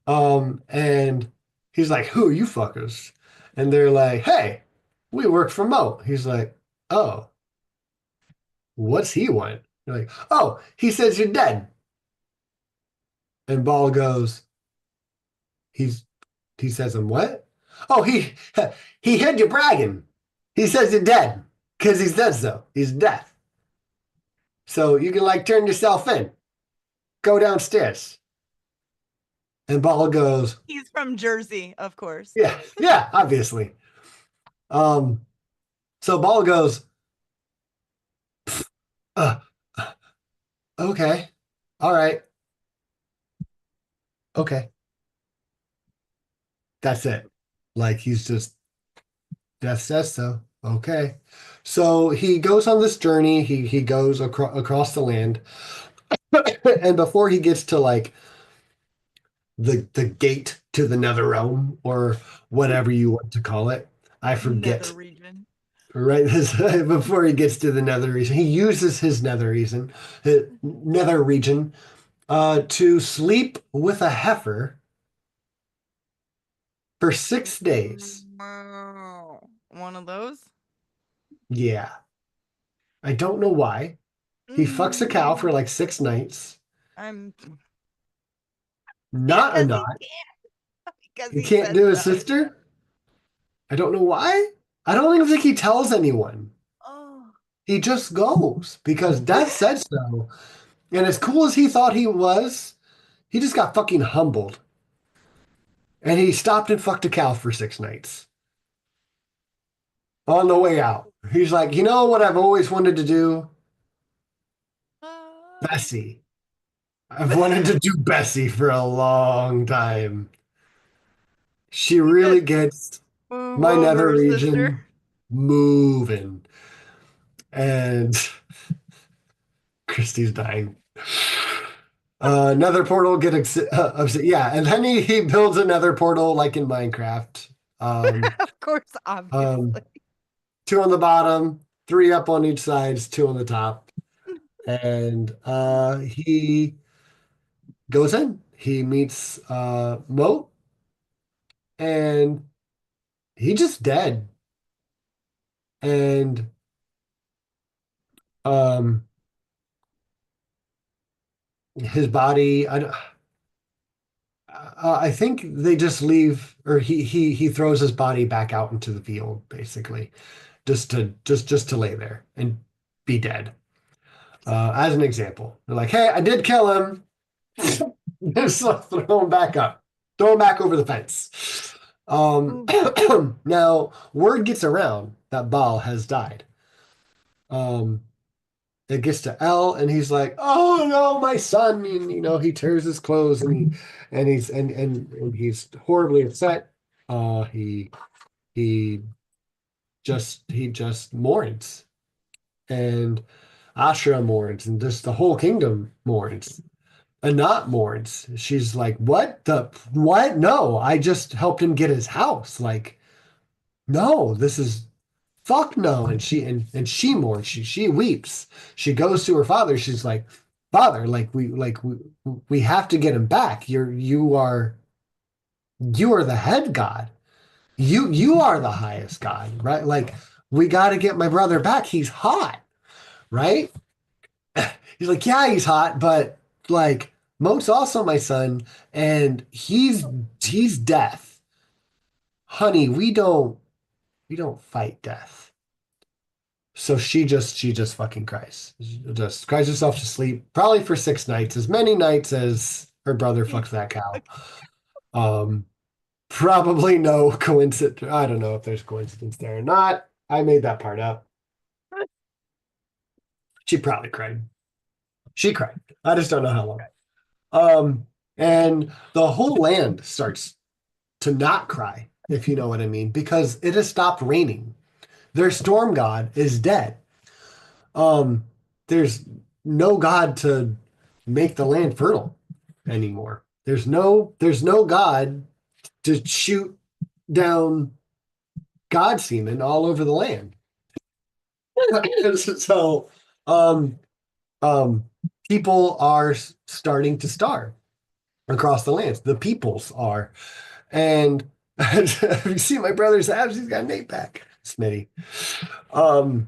And he's like, "Who are you fuckers?" And they're like, "Hey, we work for Mo." He's like, "Oh, what's he want?" They're like, "Oh, he says you're dead." And Ball goes, "He's he says I'm what? Oh, he hid you bragging. He says you're dead because he says so. He's dead. So you can like turn yourself in. Go downstairs." And Ball goes, He's from Jersey, of course. "Yeah, yeah, obviously." Um, so Ball goes, uh, "Okay, all right, okay." That's it. Like he's just Death says so. Okay. So he goes on this journey. He goes across the land, and before he gets to like the gate to the nether realm or whatever you want to call it, I Nether forget. region. Right, before he gets to the nether region, he uses his nether region, to sleep with a heifer for 6 days. Wow. One of those? Yeah, I don't know why. He fucks a cow for Mm, like 6 nights. I'm Not a because he knot. can't because He he can't said do his so. sister. I don't know why. I don't even think he tells anyone. Oh. He just goes because Death said so. And as cool as he thought he was, he just got fucking humbled. And he stopped and fucked a cow for 6 nights on the way out. He's like, you know what I've always wanted to do? Ah. Bessie. I've wanted to do Bessie for a long time. She He really could gets move my nether over, sister. region moving. And Christy's dying. Nether portal get upset. Yeah, and then he builds another portal like in Minecraft. Um, Of course, um, obviously. Two on the bottom, three up on each side, two on the top, and he goes in. He meets Moat, and he just dead. and um his body, I think they just leave, or he throws his body back out into the field, basically, just to lay there and be dead. As an example, they're like, "Hey, I did kill him." Just throw him back up, throw him back over the fence. Ooh. Now word gets around that Baal has died. Um, it gets to L, and he's like, "Oh no, my son!" And he tears his clothes, and he's horribly upset. He he he just mourns, and Ashra mourns, and just the whole kingdom mourns. Anat mourns. She's like, what? No, I just helped him get his house. Like, no, this is fuck no. And she mourns. She weeps. She goes to her father. She's like, Father, we have to get him back. You are the head god. You are the highest god, right? Like, we got to get my brother back. He's hot, right? He's like, yeah, he's hot, but like Moat's also my son, and he's death. Honey, we don't fight death. So she just fucking cries. She just cries herself to sleep, probably for 6 nights, as many nights as her brother fucks that cow. Um, Probably no coincidence. I don't know if there's coincidence there or not. I made that part up. She probably cried. She cried. I just don't know how long. Um, and the whole land starts to not cry, if you know what I mean, because it has stopped raining. Their storm god is dead. Um, there's no god to make the land fertile anymore. There's no god to shoot down god semen all over the land. So, um, um, people are starting to starve across the lands. The peoples are. And have you seen my brother's abs? He's got an eight pack, Smitty. Um,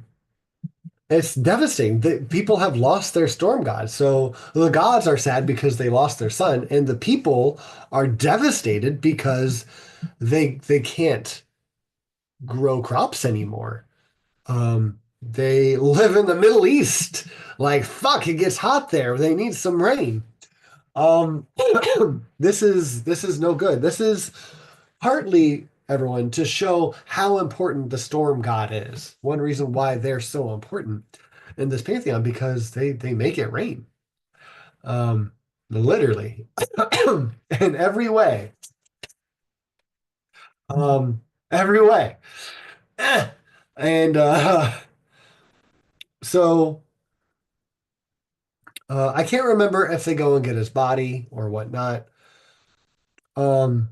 it's devastating. People have lost their storm gods. So the gods are sad because they lost their son, and the people are devastated because they can't grow crops anymore. They live in the Middle East. Like, fuck, it gets hot there. They need some rain. Um, this is no good. This is partly, everyone, to show how important the storm god is. One reason why they're so important in this pantheon, because they make it rain. Um, Literally, in every way. Um, every way. Eh. And so I can't remember if they go and get his body or whatnot. Um,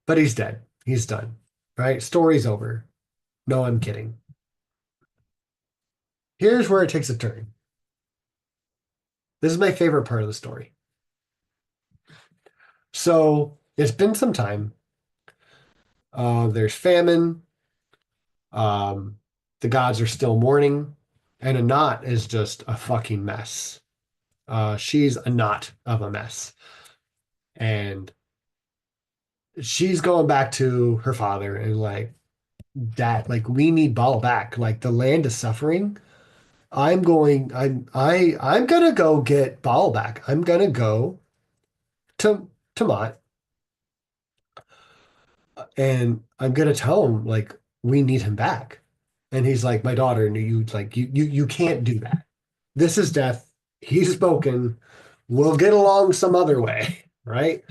but he's dead. He's done. Right? Story's over. No, I'm kidding. Here's where it takes a turn. This is my favorite part of the story. So it's been some time. There's famine. Um, the gods are still mourning, and Anat is just a fucking mess. She's a knot of a mess, and she's going back to her father and like, Dad, like we need Ball back. Like the land is suffering. I'm gonna go get Ball back. I'm gonna go to Mott, and I'm gonna tell him like we need him back. And he's like, my daughter, and you can't do that. This is death. He's spoken. We'll get along some other way, right?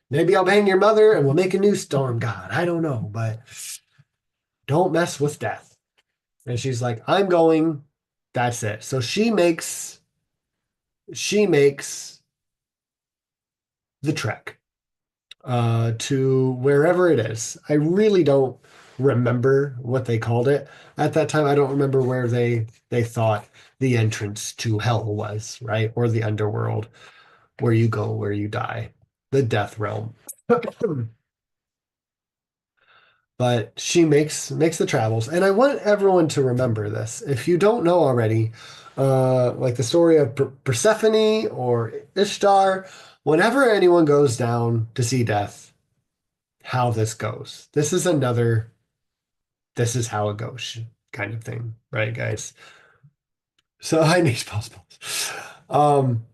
Maybe I'll bang your mother and we'll make a new storm god. I don't know, but don't mess with death. And she's like, I'm going. That's it. So she makes the trek to wherever it is. I really don't remember what they called it at that time. I don't remember where they thought the entrance to hell was, right? Or the underworld, where you go, where you die, the death realm. but she makes the travels. And I want everyone to remember this. If you don't know already, like the story of Persephone or Ishtar, whenever anyone goes down to see death, how this goes. This is another, this is how it goes kind of thing, right, guys? So I need possible. Um,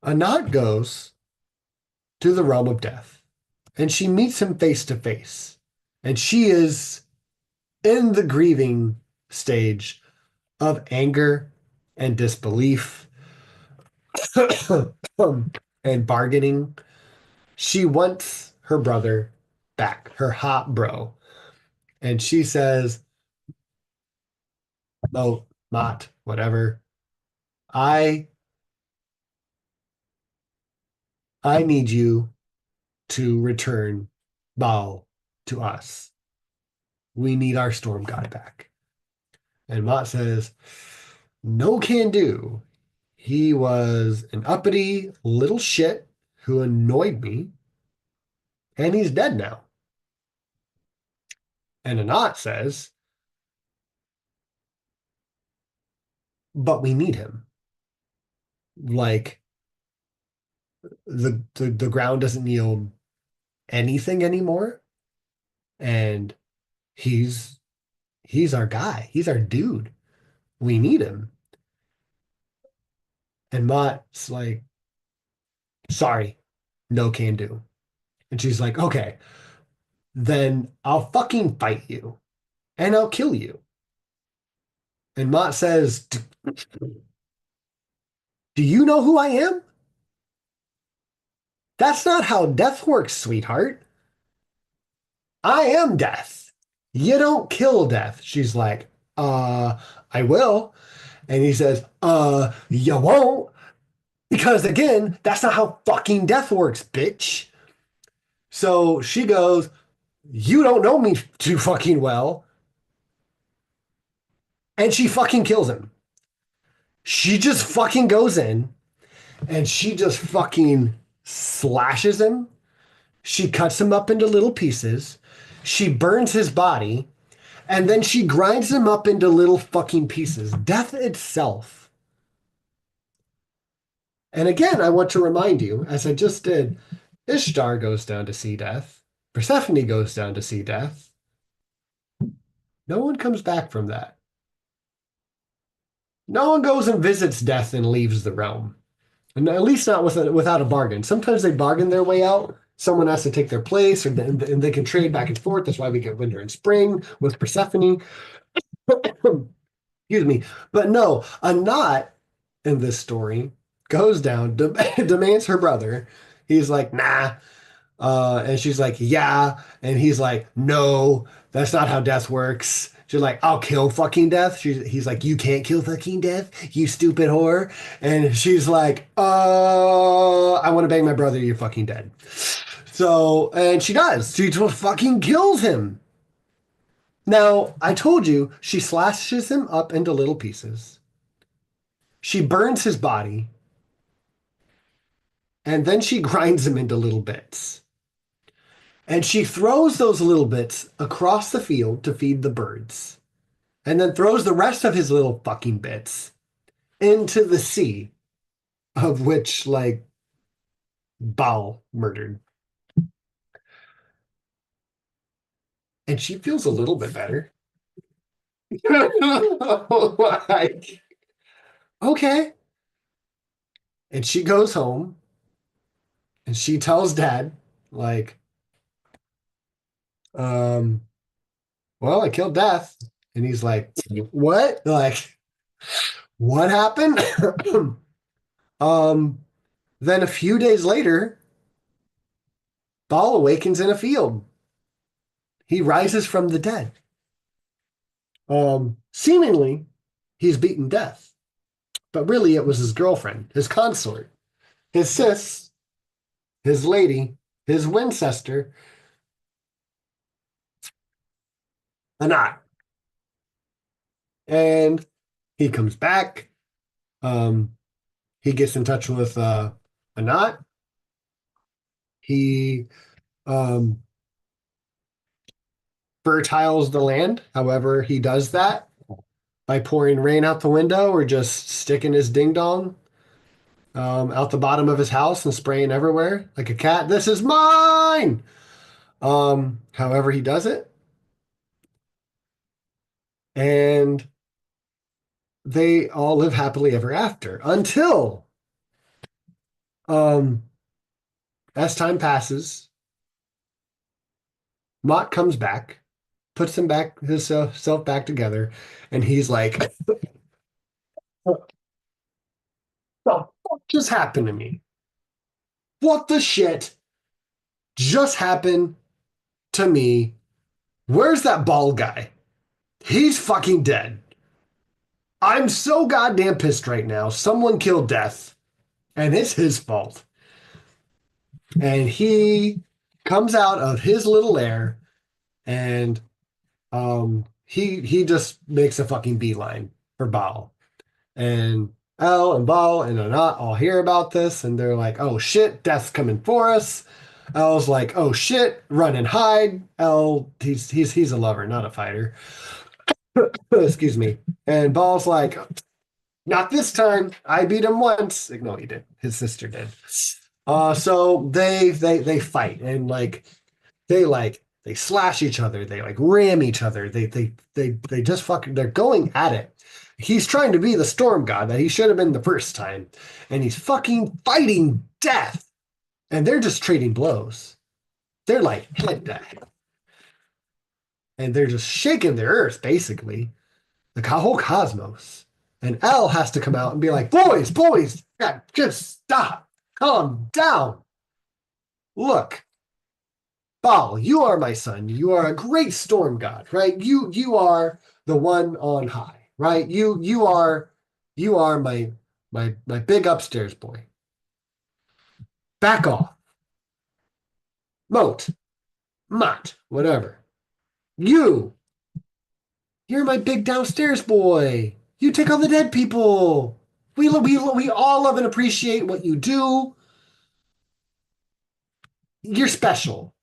Anat goes to the realm of death, and she meets him face to face, and she is in the grieving stage of anger and disbelief and bargaining. She wants her brother back, her hot bro. And she says, "Oh, Mott, whatever. I I need you to return Baal to us. We need our storm god back." And Mott says, "No can do. He was an uppity little shit who annoyed me, and he's dead now." And Anat says, "But we need him. Like the ground doesn't yield anything anymore, and he's he's our guy. He's our dude. We need him." And Mott's like, "Sorry, no can do." And she's like, "Okay, then I'll fucking fight you and I'll kill you." And Mott says, "Do you know who I am? That's not how death works, sweetheart. I am death. You don't kill death." She's like, uh, "I will." And he says, "You won't. Because again, that's not how fucking death works, bitch." So she goes, "You don't know me too fucking well." And she fucking kills him. She just fucking goes in and she just fucking slashes him. She cuts him up into little pieces. She burns his body. And then she grinds him up into little fucking pieces. Death itself. And again, I want to remind you, as I just did, Ishtar goes down to see death. Persephone goes down to see death. No one comes back from that. No one goes and visits death and leaves the realm. And at least not without a bargain. Sometimes they bargain their way out. Someone has to take their place, and they can trade back and forth. That's why we get winter and spring with Persephone. Excuse me. But no, a knot in this story goes down, demands her brother. He's like, "Nah." And she's like, "Yeah." And he's like, "No, that's not how death works." She's like, "I'll kill fucking death." He's like, "You can't kill fucking death, you stupid whore." And she's like, I want to bang my brother. You're fucking dead." So, and she does. She just fucking kills him. Now, I told you she slashes him up into little pieces. She burns his body, and then she grinds him into little bits. And she throws those little bits across the field to feed the birds, and then throws the rest of his little fucking bits into the sea, of which, like, Baal murdered. And she feels a little bit better. Like, okay. And she goes home and she tells dad, like, um, "Well, I killed death." And he's like, "What? Like, what happened?" um, then a few days later, Baal awakens in a field. He rises from the dead. Seemingly, he's beaten death, but really it was his girlfriend, his consort, his sis, his lady, his Winchester, Anat. And he comes back. Um, he gets in touch with Anat. He um, fertiles the land. However, he does that by pouring rain out the window or just sticking his ding dong out the bottom of his house and spraying everywhere like a cat. This is mine. However, he does it, and they all live happily ever after until um, as time passes, Mott comes back, puts him back his self back together, and he's like, "What the fuck just happened to me? What the shit just happened to me? Where's that bald guy? He's fucking dead. I'm so goddamn pissed right now. Someone killed Death, and it's his fault." And he comes out of his little lair, and he just makes a fucking beeline for Baal. And El and Baal and Anat all hear about this, and they're like, "Oh shit, Death's coming for us." El's like, "Oh shit, run and hide." El, he's a lover, not a fighter. Excuse me. And Baal's like, "Not this time. I beat him once." Like, no, he did. His sister did. So they fight, and they slash each other, they like ram each other, they just fucking they're going at it. He's trying to be the storm god that he should have been the first time, and he's fucking fighting Death, and they're just trading blows. They're like head to head, and they're just shaking the earth basically, the whole cosmos. And El has to come out and be like, boys, God, just stop, calm down. Look, Baal, you are my son. You are a great storm god, right? You are the one on high, right? You are my big upstairs boy. Back off. Moat, Mott, whatever. You, you're my big downstairs boy. You take on the dead people. We all love and appreciate what you do. You're special.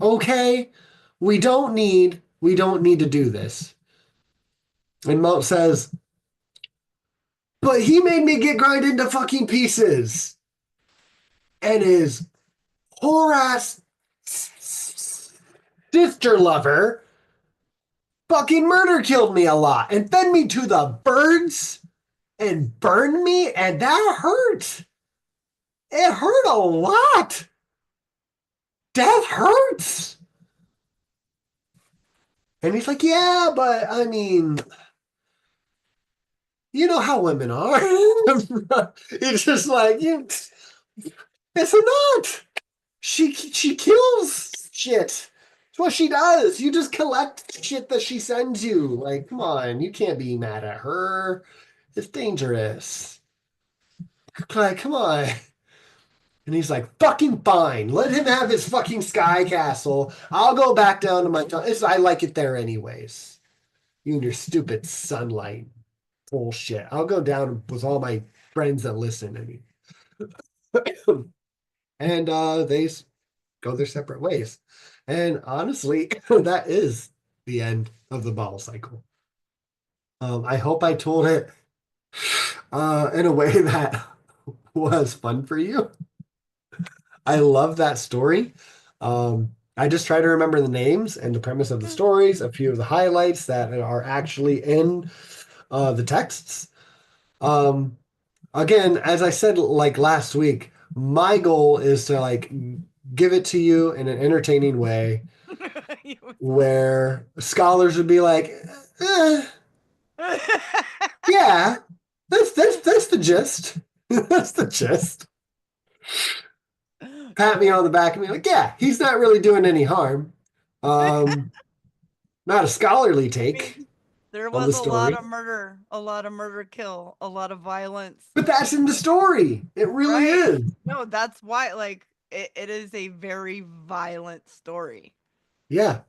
Okay? We don't need to do this. And Moat says, "But he made me get grind into fucking pieces." And his poor ass sister lover fucking murder killed me a lot and fed me to the birds and burned me, and that hurt. It hurt a lot. Death hurts. And he's like, "Yeah, but I mean, you know how women are." It's just like, it's not. She kills shit. It's what she does. You just collect shit that she sends you. Like, come on, you can't be mad at her. It's dangerous. Like, come on. And he's like, "Fucking fine. Let him have his fucking sky castle. I'll go back down to my town. I like it there anyways. You and your stupid sunlight bullshit. I'll go down with all my friends that listen to me." And they go their separate ways. And honestly, that is the end of the bottle cycle. I hope I told it in a way that was fun for you. I love that story. I just try to remember the names and the premise of the stories, a few of the highlights that are actually in the texts. Um, Again, as I said like last week, my goal is to like give it to you in an entertaining way where scholars would be like, eh, "Yeah, that's the gist." That's the gist. Pat me on the back and be like, "Yeah, he's not really doing any harm." Um, Not a scholarly I take mean, there on the was story, a lot of murder, kill, a lot of violence, but that's in the story. It really right? is. No, that's why, like, it is a very violent story. Yeah,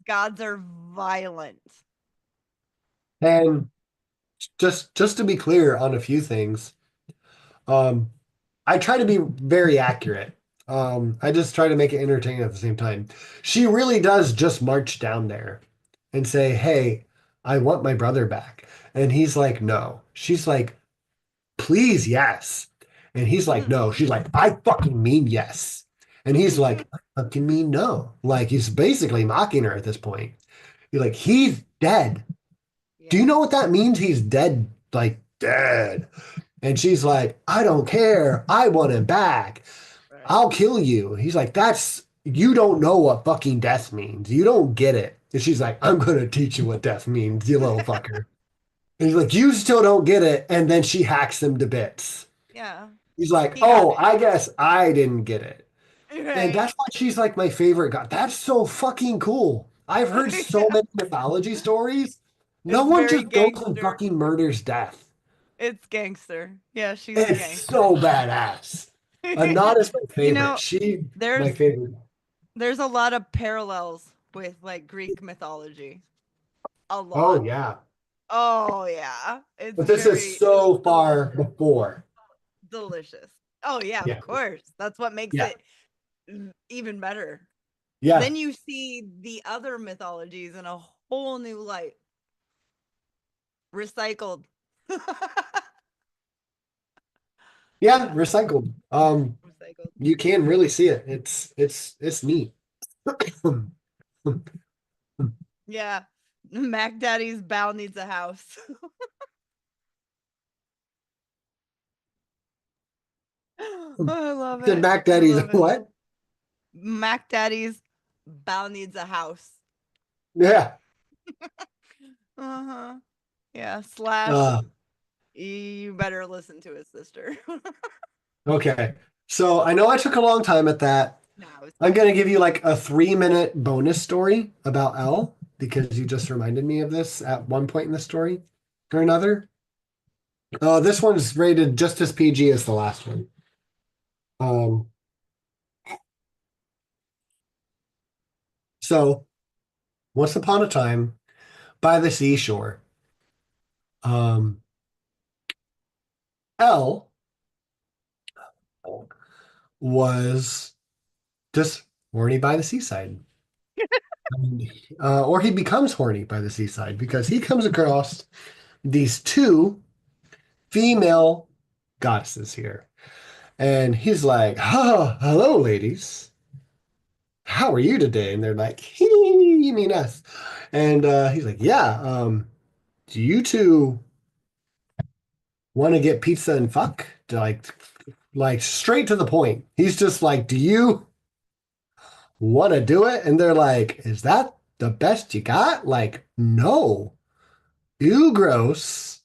Gods are violent. and just to be clear on a few things, um, I try to be very accurate. I just try to make it entertaining at the same time. She really does just march down there and say, "Hey, I want my brother back." And he's like, "No." She's like, "Please, yes." And he's like, "No." She's like, "I fucking mean yes." And he's like, "I fucking mean no." Like he's basically mocking her at this point. He's like, "He's dead. Do you Yeah. know what that means? He's dead, like dead." And she's like, "I don't care. I want him back. Right. I'll kill you." He's like, you don't know what fucking death means. You don't get it." And she's like, "I'm going to teach you what death means, you little fucker." And he's like, "You still don't get it." And then she hacks him to bits. Yeah. He's like, He got "Oh, I guess I didn't get it." it. And Right. that's why she's like my favorite god. That's so fucking cool. I've heard so Yeah. many mythology stories. No It's one very just goes and gangster. fucking murders death. It's gangster. Yeah, she's a It's gangster. so badass. Anat is my You favorite. know, She my there's favorite. there's a lot of parallels with like Greek mythology. A Oh lot. yeah. Oh yeah. It's But this is it's so far delicious. before. Delicious. Oh yeah, of Yeah. course. That's what makes Yeah. it even better. Yeah. Then you see the other mythologies in a whole new light. Recycled. Yeah. Yeah, Recycled. recycled. You can really see it. It's neat. Yeah. Mac Daddy's bow needs a house. I love Said it. Mac I Daddy's love it. what? Mac Daddy's bow needs a house. Yeah. Uh-huh. Yeah, slash Uh, you better listen to his sister. okay. So I know I took a long time at that. No, it's I'm fine. gonna give you like a 3 minute bonus story about Elle because you just reminded me of this at one point in the story or another. This one's rated just as PG as the last one. Um, so once upon a time by the seashore, um, Elle was just horny by the seaside. Or he becomes horny by the seaside because he comes across these two female goddesses here. And he's like, "Oh, hello, ladies. How are you today?" And they're like, "You mean us?" And he's like, "Yeah, do you two want to get pizza and fuck?" Like straight to the point. He's just like, "Do you want to do it?" And they're like, "Is that the best you got?" Like, no. Ew, gross.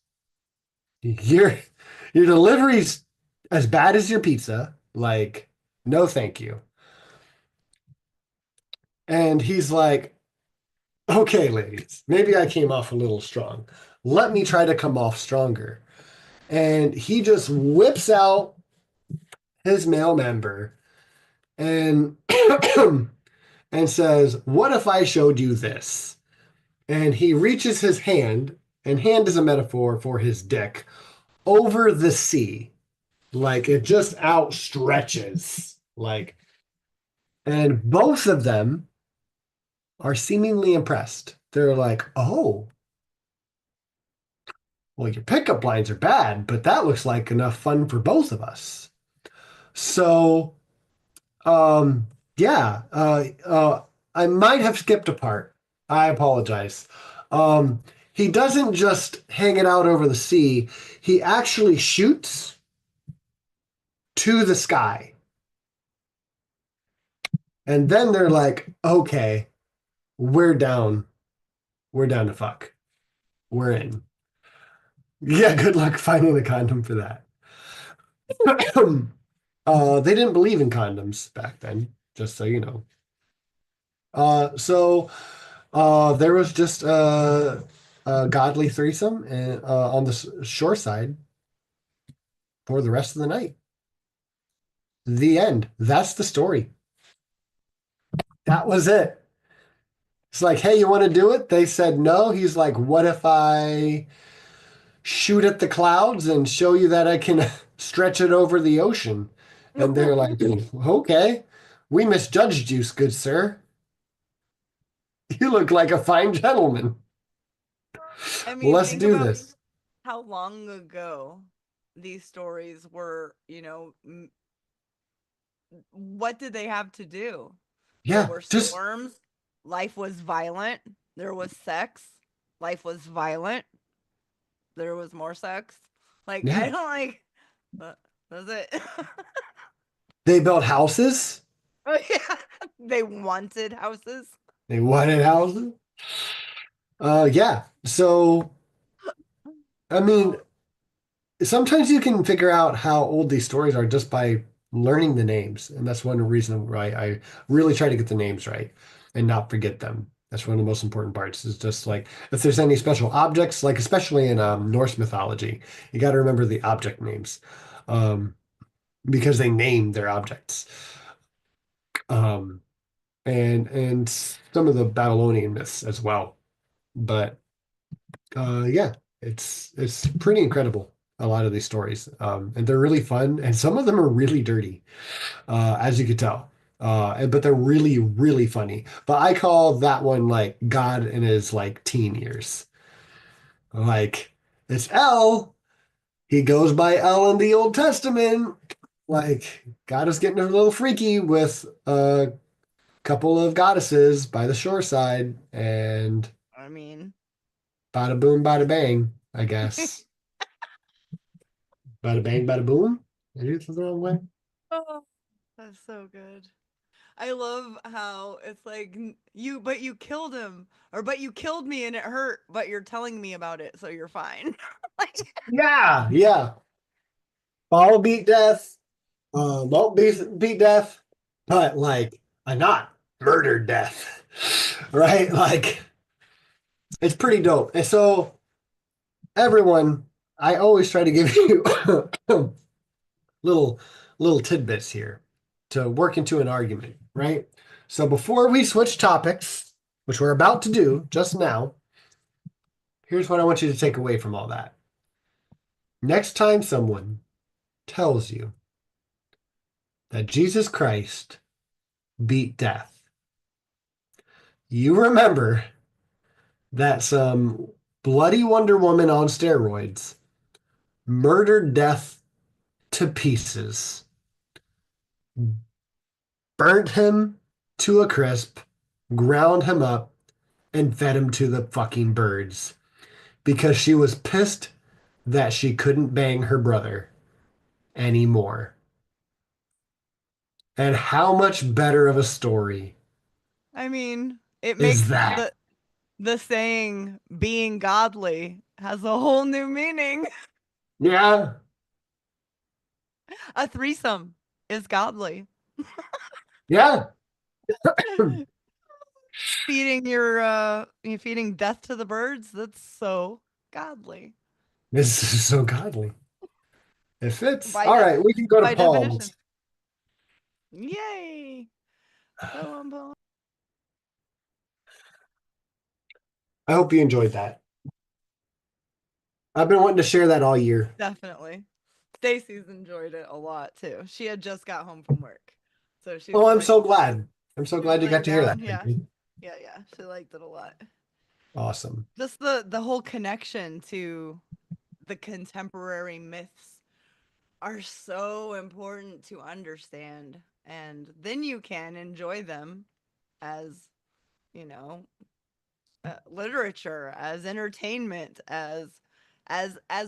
Your your delivery's as bad as your pizza. Like, no, thank you. And he's like, "Okay, ladies, maybe I came off a little strong. Let me try to come off stronger." And he just whips out his male member and and says, "What if I showed you this?" And he reaches his hand, and hand is a metaphor for his dick, over the sea. Like it just outstretches. Like, and both of them are seemingly impressed. They're like, "Oh, well, your pickup lines are bad, but that looks like enough fun for both of us." So, um, yeah, I might have skipped a part. I apologize. Um, he doesn't just hang it out over the sea. He actually shoots to the sky. And then they're like, "Okay, we're down. We're down to fuck. We're in." Yeah, good luck finding a condom for that. They didn't believe in condoms back then, just so you know. So there was just a godly threesome on the shore side for the rest of the night. The end. That's the story. That was it. It's like, "Hey, you want to do it?" They said no. He's like, "What if I shoot at the clouds and show you that I can stretch it over the ocean?" And they're like, okay, we misjudged you, good sir. You look like a fine gentleman. I Well, mean, let's think do about this. how long ago these stories were, what did they have to do? There Yeah, were just storms, life was violent, there was sex, life was violent, there was more sex. Like, yeah. I don't like that. That's it. They built houses. Oh, yeah. They wanted houses. They wanted houses. Yeah. So, I mean, Oh, sometimes you can figure out how old these stories are just by learning the names. And that's one reason why I really try to get the names right and not forget them. That's one of the most important parts is just like if there's any special objects, like especially in Norse mythology, you got to remember the object names um, because they name their objects. Um, and some of the Babylonian myths as well. But yeah, it's pretty incredible. A lot of these stories, and they're really fun, and some of them are really dirty, as you could tell. But they're really, really funny. But I call that one like God in his like teen years. Like it's L. He goes by L in the Old Testament. Like God is getting a little freaky with a couple of goddesses by the shore side, and I mean, bada boom, bada bang, I guess. Bada bang, bada boom. Maybe it's the wrong way. oh, that's so good. I love how it's like but you killed him, or but you killed me and it hurt, but you're telling me about it, so you're fine. Like, Yeah, yeah. Follow beat death. Won't beat death, but like a not murdered death, right? Like it's pretty dope. And so everyone, I always try to give you little little tidbits here to work into an argument, right? So before we switch topics, which we're about to do just now, here's what I want you to take away from all that. Next time someone tells you that Jesus Christ beat death, you remember that some bloody Wonder Woman on steroids murdered death to pieces, burnt him to a crisp, ground him up, and fed him to the fucking birds because she was pissed that she couldn't bang her brother anymore. And how much better of a story I mean, it is makes that? the saying being godly has a whole new meaning. Yeah, A threesome is godly. yeah. You feeding death to the birds, that's so godly. This is so godly. It fits. By All de- right, we can go to by definition. poems. Yay. Poem, poem. I hope you enjoyed that. I've been wanting to share that all year. Definitely. Stacy's enjoyed it a lot too. She had just got home from work. So Oh, I'm so glad. I'm so she was glad you got laying to hear down. that. Yeah. Christy. Yeah, yeah. She liked it a lot. Awesome. Just the whole connection to the contemporary myths are so important to understand, and then you can enjoy them as, you know, literature, as entertainment, as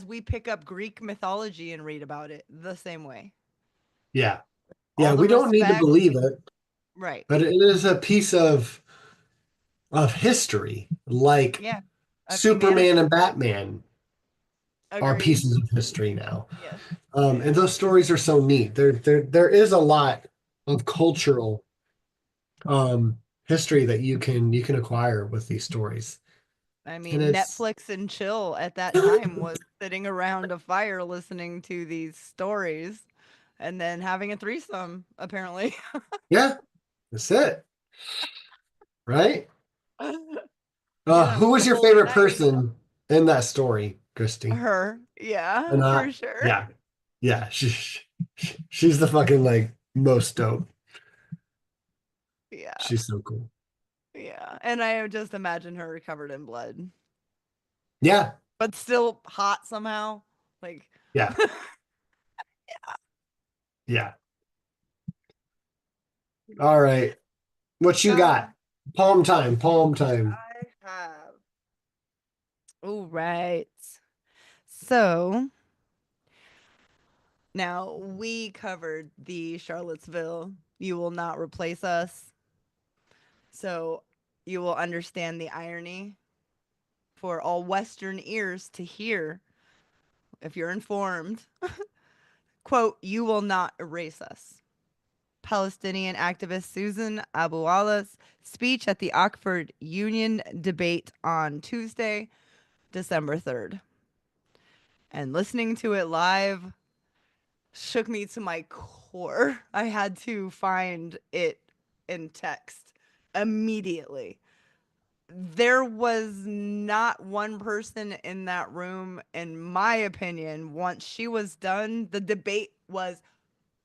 we pick up Greek mythology and read about it the same way. Yeah. Yeah, All the we don't need to respect, believe it, right? but it is a piece of history. Like Yeah, of Superman humanity. and Batman are Agreed. pieces of history now. Yes. And Yeah. those stories are so neat. There is a lot of cultural history that you can acquire with these stories. I And mean, it's Netflix and chill at that time was sitting around a fire listening to these stories and then having a threesome, apparently. yeah, that's it. Right? Yeah, Who was your full favorite night. person in that story, Christy? Her. Yeah, And for sure. yeah. Yeah, she's the fucking like most dope. Yeah. She's so cool. Yeah. And I just imagine her covered in blood, Yeah, but still hot somehow. Like, yeah, yeah. All right. What you uh, got? Poem time, poem time. I have. All right. So now we covered the Charlottesville You Will Not Replace Us. So you will understand the irony for all Western ears to hear if you're informed. Quote, you will not erase us. Palestinian activist Susan Abu Allah's speech at the Oxford Union debate on Tuesday, December 3rd. And listening to it live shook me to my core. I had to find it in text immediately. There was not one person in that room, in my opinion. Once she was done, the debate was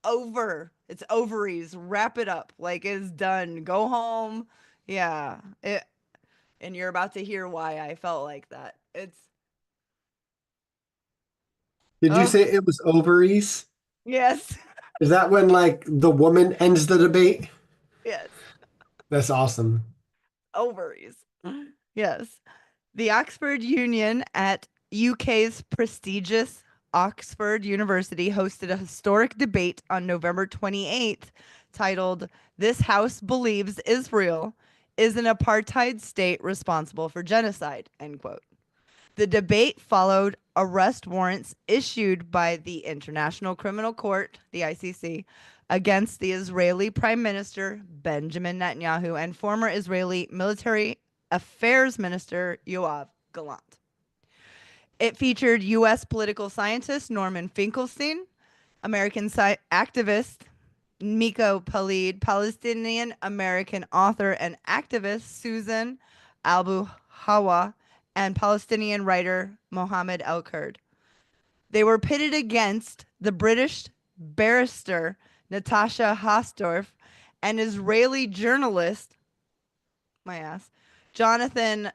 over. It's ovaries. Wrap it up. Like it's done. Go home. Yeah. And you're about to hear why I felt like that. It's Did you oh say it was ovaries? yes. Is that when like the woman ends the debate? Yes. That's awesome. Ovaries. Yes. The Oxford Union at UK's prestigious Oxford University hosted a historic debate on November 28th titled This House Believes Israel is an Apartheid State Responsible for Genocide, end quote. The debate followed arrest warrants issued by the International Criminal Court, the ICC, against the Israeli Prime Minister Benjamin Netanyahu and former Israeli Military Affairs Minister Yoav Gallant. It featured U.S. political scientist Norman Finkelstein, American activist Miko Palid, Palestinian American author and activist Susan Abu Hawa, and Palestinian writer Mohammed El Kurd. They were pitted against the British barrister Natasha Hasdorf and Israeli journalist, my ass, Jonathan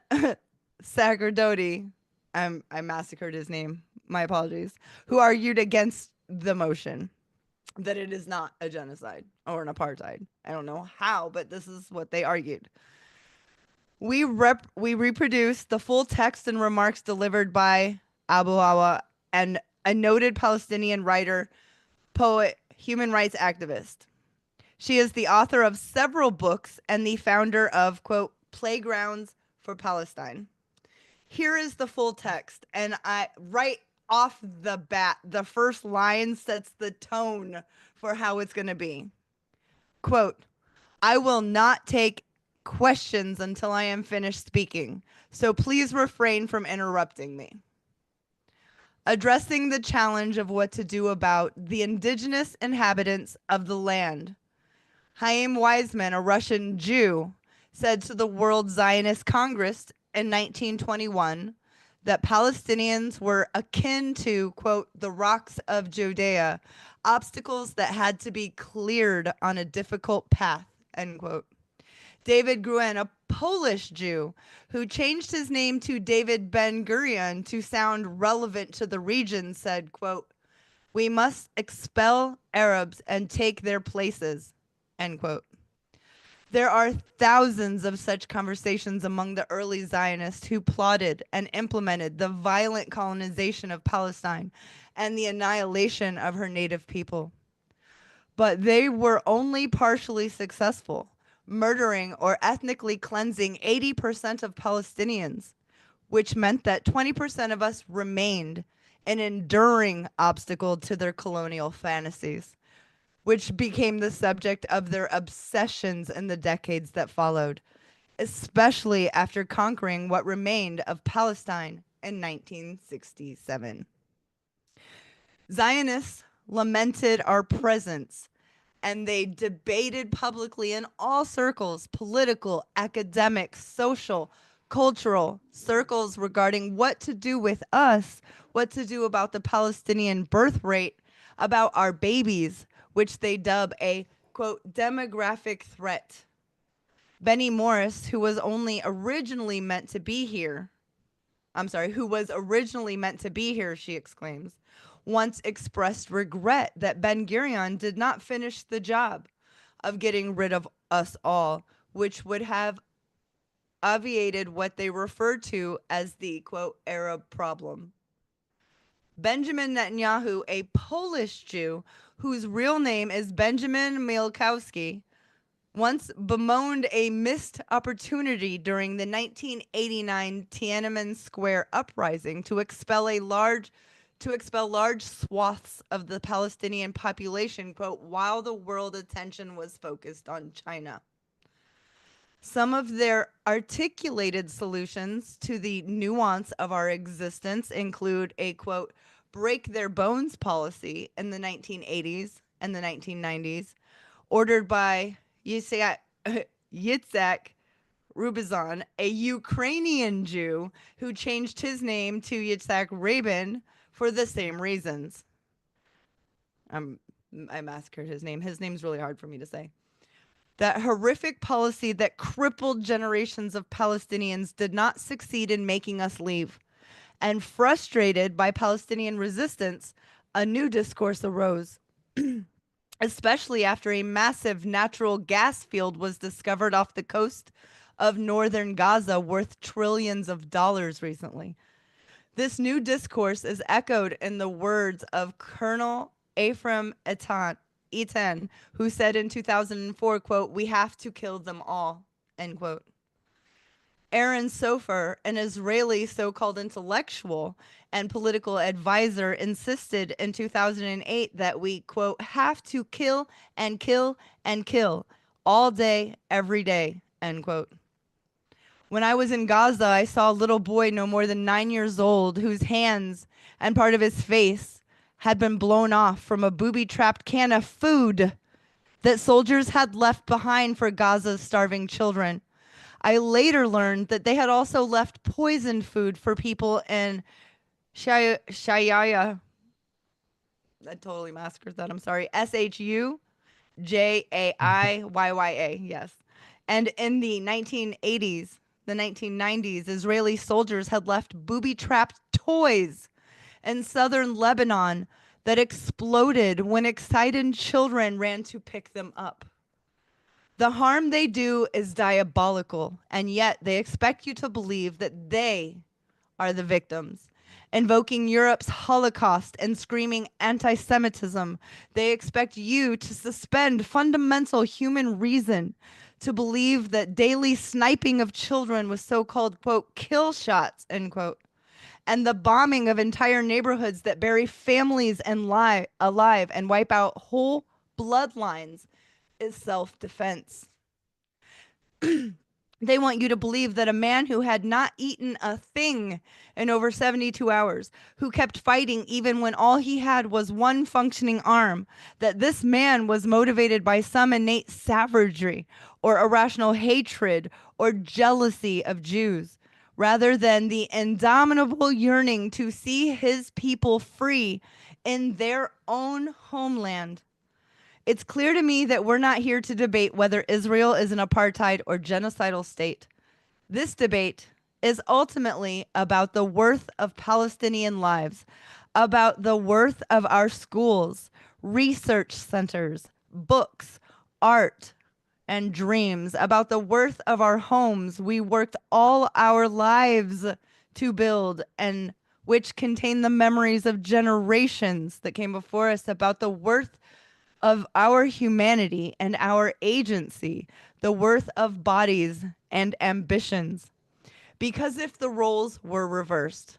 Sagardoti. I massacred his name. My apologies. Who argued against the motion that it is not a genocide or an apartheid. I don't know how, but this is what they argued. We reproduced the full text and remarks delivered by Abu Awa and a noted Palestinian writer, poet, human rights activist. She is the author of several books and the founder of quote Playgrounds for Palestine. Here is the full text, and I right off the bat, the first line sets the tone for how it's going to be. Quote, I will not take questions until I am finished speaking, so please refrain from interrupting me. Addressing the challenge of what to do about the indigenous inhabitants of the land. Chaim Weizmann, a Russian Jew, said to the World Zionist Congress in 1921 that Palestinians were akin to, quote, the rocks of Judea, obstacles that had to be cleared on a difficult path, end quote. David Gruen, a Polish Jew who changed his name to David Ben Gurion to sound relevant to the region, said, quote, we must expel Arabs and take their places, end quote. There are thousands of such conversations among the early Zionists who plotted and implemented the violent colonization of Palestine and the annihilation of her native people. But they were only partially successful, murdering or ethnically cleansing 80% of Palestinians, which meant that 20% of us remained an enduring obstacle to their colonial fantasies, which became the subject of their obsessions in the decades that followed, especially after conquering what remained of Palestine in 1967. Zionists lamented our presence and they debated publicly in all circles, political, academic, social, cultural circles regarding what to do with us, what to do about the Palestinian birth rate, about our babies, which they dub a, quote, demographic threat. Benny Morris, who was originally meant to be here, she exclaims, once expressed regret that Ben Gurion did not finish the job of getting rid of us all, which would have obviated what they referred to as the, quote, Arab problem. Benjamin Netanyahu, a Polish Jew whose real name is Benjamin Mielkowski, once bemoaned a missed opportunity during the 1989 Tiananmen Square uprising to expel large swaths of the Palestinian population, quote, while the world attention was focused on China. Some of their articulated solutions to the nuance of our existence include a, quote, break their bones policy in the 1980s and the 1990s, ordered by Yitzhak Rubizon, a Ukrainian Jew who changed his name to Yitzhak Rabin for the same reasons. I massacred his name. His name's really hard for me to say. That horrific policy that crippled generations of Palestinians did not succeed in making us leave. And frustrated by Palestinian resistance, a new discourse arose, especially after a massive natural gas field was discovered off the coast of northern Gaza worth trillions of dollars recently. This new discourse is echoed in the words of Colonel Ephraim Etan, who said in 2004, quote, we have to kill them all, end quote. Aaron Sofer, an Israeli so-called intellectual and political advisor, insisted in 2008 that we, quote, have to kill and kill and kill all day, every day, end quote. When I was in Gaza, I saw a little boy no more than 9 years old whose hands and part of his face had been blown off from a booby-trapped can of food that soldiers had left behind for Gaza's starving children. I later learned that they had also left poisoned food for people in Shayaya. I totally massacred that. I'm sorry. Shujayiyya. Yes. And in the 1980s, the 1990s, Israeli soldiers had left booby-trapped toys in southern Lebanon that exploded when excited children ran to pick them up. The harm they do is diabolical, and yet they expect you to believe that they are the victims. Invoking Europe's Holocaust and screaming anti-Semitism, they expect you to suspend fundamental human reason, to believe that daily sniping of children with so-called, quote, kill shots, end quote, and the bombing of entire neighborhoods that bury families alive and wipe out whole bloodlines is self-defense. They want you to believe that a man who had not eaten a thing in over 72 hours, who kept fighting even when all he had was one functioning arm, that this man was motivated by some innate savagery or irrational hatred or jealousy of Jews, rather than the indomitable yearning to see his people free in their own homeland. It's clear to me that we're not here to debate whether Israel is an apartheid or genocidal state. This debate is ultimately about the worth of Palestinian lives, about the worth of our schools, research centers, books, art, and dreams, about the worth of our homes we worked all our lives to build and which contain the memories of generations that came before us, about the worth of our humanity and our agency, the worth of bodies and ambitions. Because if the roles were reversed,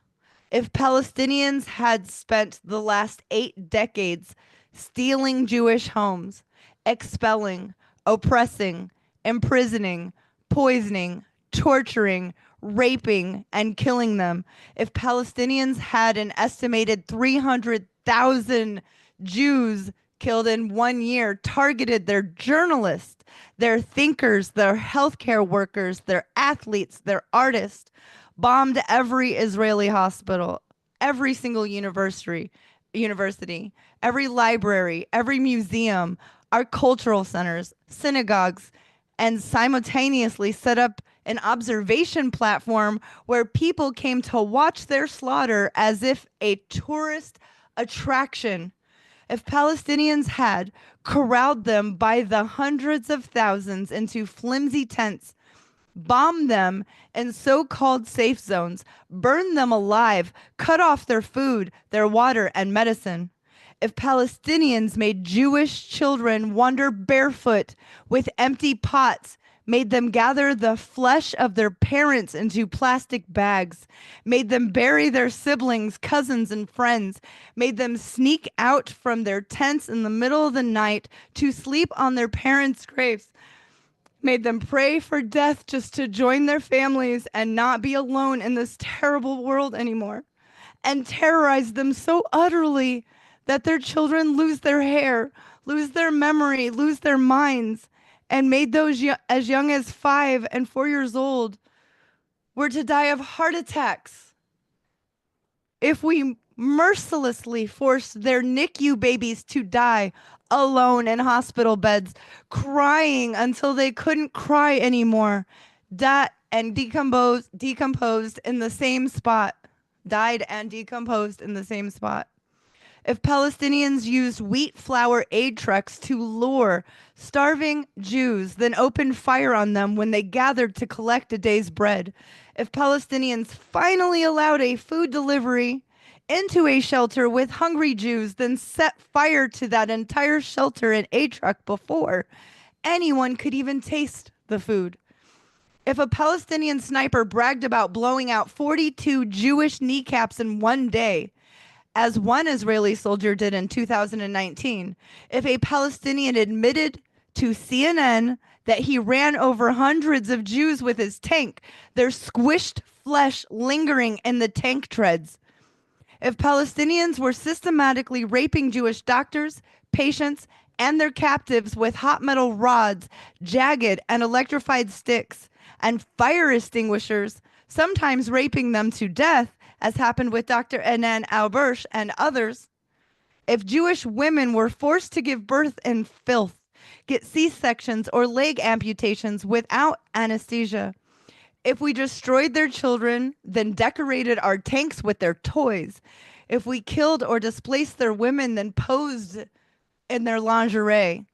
if Palestinians had spent the last 8 decades stealing Jewish homes, expelling, oppressing, imprisoning, poisoning, torturing, raping, and killing them, if Palestinians had an estimated 300,000 Jews killed in 1 year, targeted their journalists, their thinkers, their healthcare workers, their athletes, their artists, bombed every Israeli hospital, every single university, university, every library, every museum, our cultural centers, synagogues, and simultaneously set up an observation platform where people came to watch their slaughter as if a tourist attraction. If Palestinians had corralled them by the hundreds of thousands into flimsy tents, bombed them in so called safe zones, burned them alive, cut off their food, their water, and medicine. If Palestinians made Jewish children wander barefoot with empty pots, made them gather the flesh of their parents into plastic bags, made them bury their siblings, cousins, and friends, made them sneak out from their tents in the middle of the night to sleep on their parents' graves, made them pray for death just to join their families and not be alone in this terrible world anymore, and terrorized them so utterly that their children lose their hair, lose their memory, lose their minds, and made those as young as 5 and 4 years old were to die of heart attacks. If we mercilessly forced their NICU babies to die alone in hospital beds, crying until they couldn't cry anymore, and decomposed in the same spot, died and decomposed in the same spot. If Palestinians used wheat flour aid trucks to lure starving Jews, then opened fire on them when they gathered to collect a day's bread, if Palestinians finally allowed a food delivery into a shelter with hungry Jews, then set fire to that entire shelter and aid truck before anyone could even taste the food. If a Palestinian sniper bragged about blowing out 42 Jewish kneecaps in one day, as one Israeli soldier did in 2019, if a Palestinian admitted to CNN that he ran over hundreds of Jews with his tank, their squished flesh lingering in the tank treads, if Palestinians were systematically raping Jewish doctors, patients, and their captives with hot metal rods, jagged and electrified sticks, and fire extinguishers, sometimes raping them to death, as happened with Dr. Enan Albersh and others, if Jewish women were forced to give birth in filth, get C-sections or leg amputations without anesthesia, if we destroyed their children, then decorated our tanks with their toys, if we killed or displaced their women, then posed in their lingerie,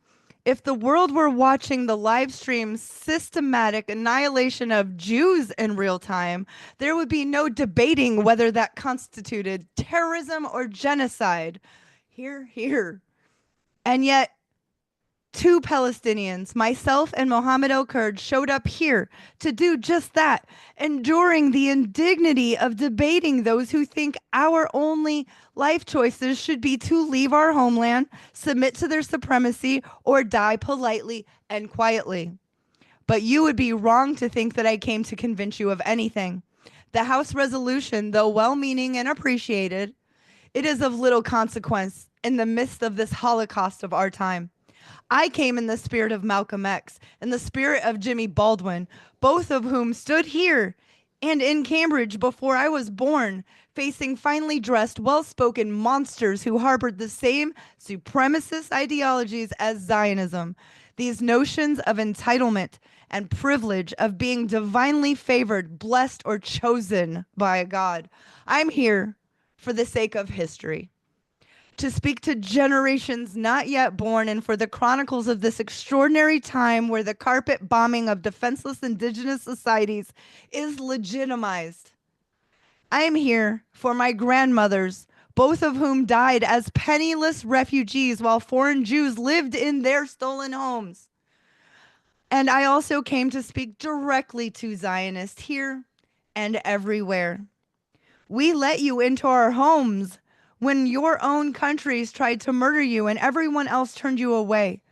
if the world were watching the live stream systematic annihilation of Jews in real time, there would be no debating whether that constituted terrorism or genocide. Hear, hear. And yet, two Palestinians, myself and Mohammed El Kurd, showed up here to do just that, enduring the indignity of debating those who think our only life choices should be to leave our homeland, submit to their supremacy, or die politely and quietly. But you would be wrong to think that I came to convince you of anything. The House resolution, though well-meaning and appreciated, it is of little consequence in the midst of this Holocaust of our time. I came in the spirit of Malcolm X and the spirit of Jimmy Baldwin, both of whom stood here and in Cambridge before I was born, facing finely dressed, well-spoken monsters who harbored the same supremacist ideologies as Zionism. These notions of entitlement and privilege, of being divinely favored, blessed, or chosen by God. I'm here for the sake of history, to speak to generations not yet born, and for the chronicles of this extraordinary time where the carpet bombing of defenseless indigenous societies is legitimized. I am here for my grandmothers, both of whom died as penniless refugees while foreign Jews lived in their stolen homes. And I also came to speak directly to Zionists here and everywhere. We let you into our homes when your own countries tried to murder you and everyone else turned you away.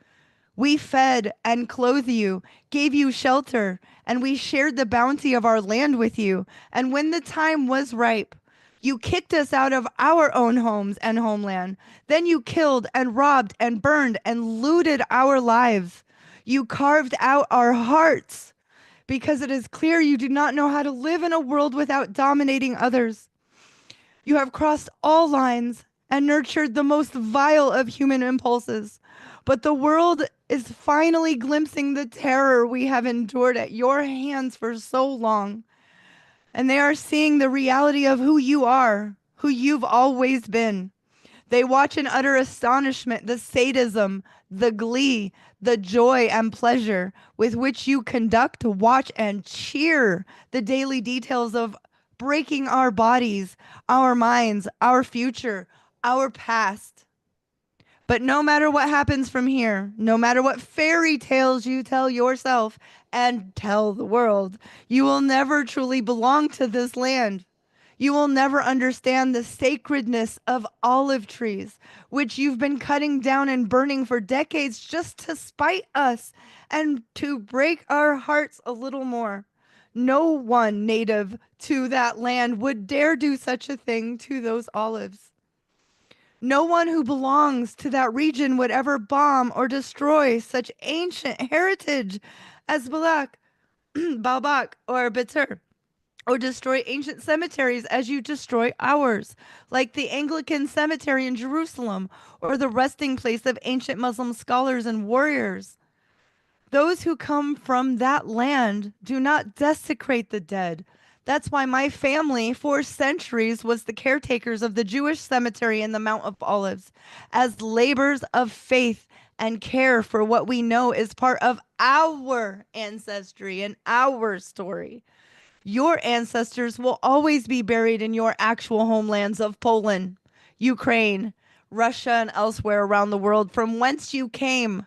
We fed and clothed you, gave you shelter, and we shared the bounty of our land with you. And when the time was ripe, you kicked us out of our own homes and homeland. Then you killed and robbed and burned and looted our lives. You carved out our hearts because it is clear you do not know how to live in a world without dominating others. You have crossed all lines and nurtured the most vile of human impulses. But the world is finally glimpsing the terror we have endured at your hands for so long. And they are seeing the reality of who you are, who you've always been. They watch in utter astonishment the sadism, the glee, the joy and pleasure with which you conduct, watch, and cheer the daily details of breaking our bodies, our minds, our future, our past. But no matter what happens from here, no matter what fairy tales you tell yourself and tell the world, you will never truly belong to this land. You will never understand the sacredness of olive trees, which you've been cutting down and burning for decades just to spite us and to break our hearts a little more. No one native to that land would dare do such a thing to those olives. No one who belongs to that region would ever bomb or destroy such ancient heritage as Balak, Balbak, or Betur, or destroy ancient cemeteries as you destroy ours, like the Anglican cemetery in Jerusalem, or the resting place of ancient Muslim scholars and warriors. Those who come from that land do not desecrate the dead. That's why my family, for centuries, was the caretakers of the Jewish cemetery in the Mount of Olives, as labors of faith and care for what we know is part of our ancestry and our story. Your ancestors will always be buried in your actual homelands of Poland, Ukraine, Russia, and elsewhere around the world from whence you came.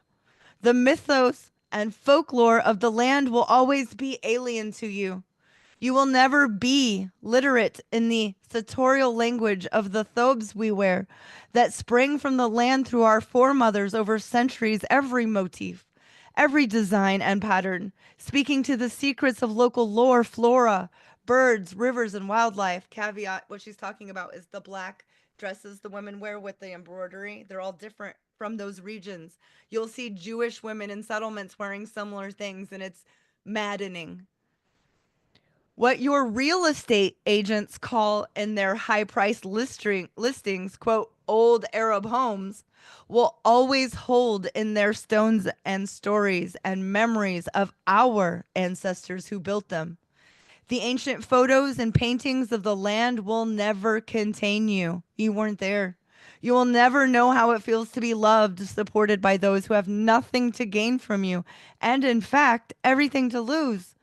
The mythos and folklore of the land will always be alien to you. You will never be literate in the sartorial language of the thobes we wear that sprang from the land through our foremothers over centuries, every motif, every design and pattern, speaking to the secrets of local lore, flora, birds, rivers, and wildlife. Caveat, what she's talking about is the black dresses the women wear with the embroidery. They're all different from those regions. You'll see Jewish women in settlements wearing similar things, and it's maddening. What your real estate agents call in their high price listings, quote, old Arab homes, will always hold in their stones and stories and memories of our ancestors who built them. The ancient photos and paintings of the land will never contain you. You weren't there. You will never know how it feels to be loved, supported by those who have nothing to gain from you, and in fact, everything to lose.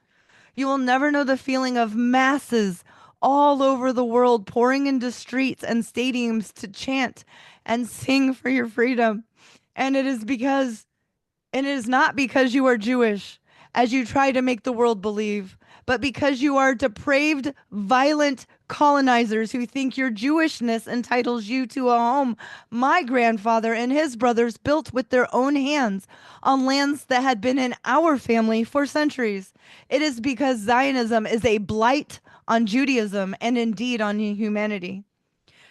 You will never know the feeling of masses all over the world pouring into streets and stadiums to chant and sing for your freedom. And it is not because you are Jewish, as you try to make the world believe, but because you are depraved, violent colonizers who think your Jewishness entitles you to a home my grandfather and his brothers built with their own hands on lands that had been in our family for centuries. It is because Zionism is a blight on Judaism and indeed on humanity.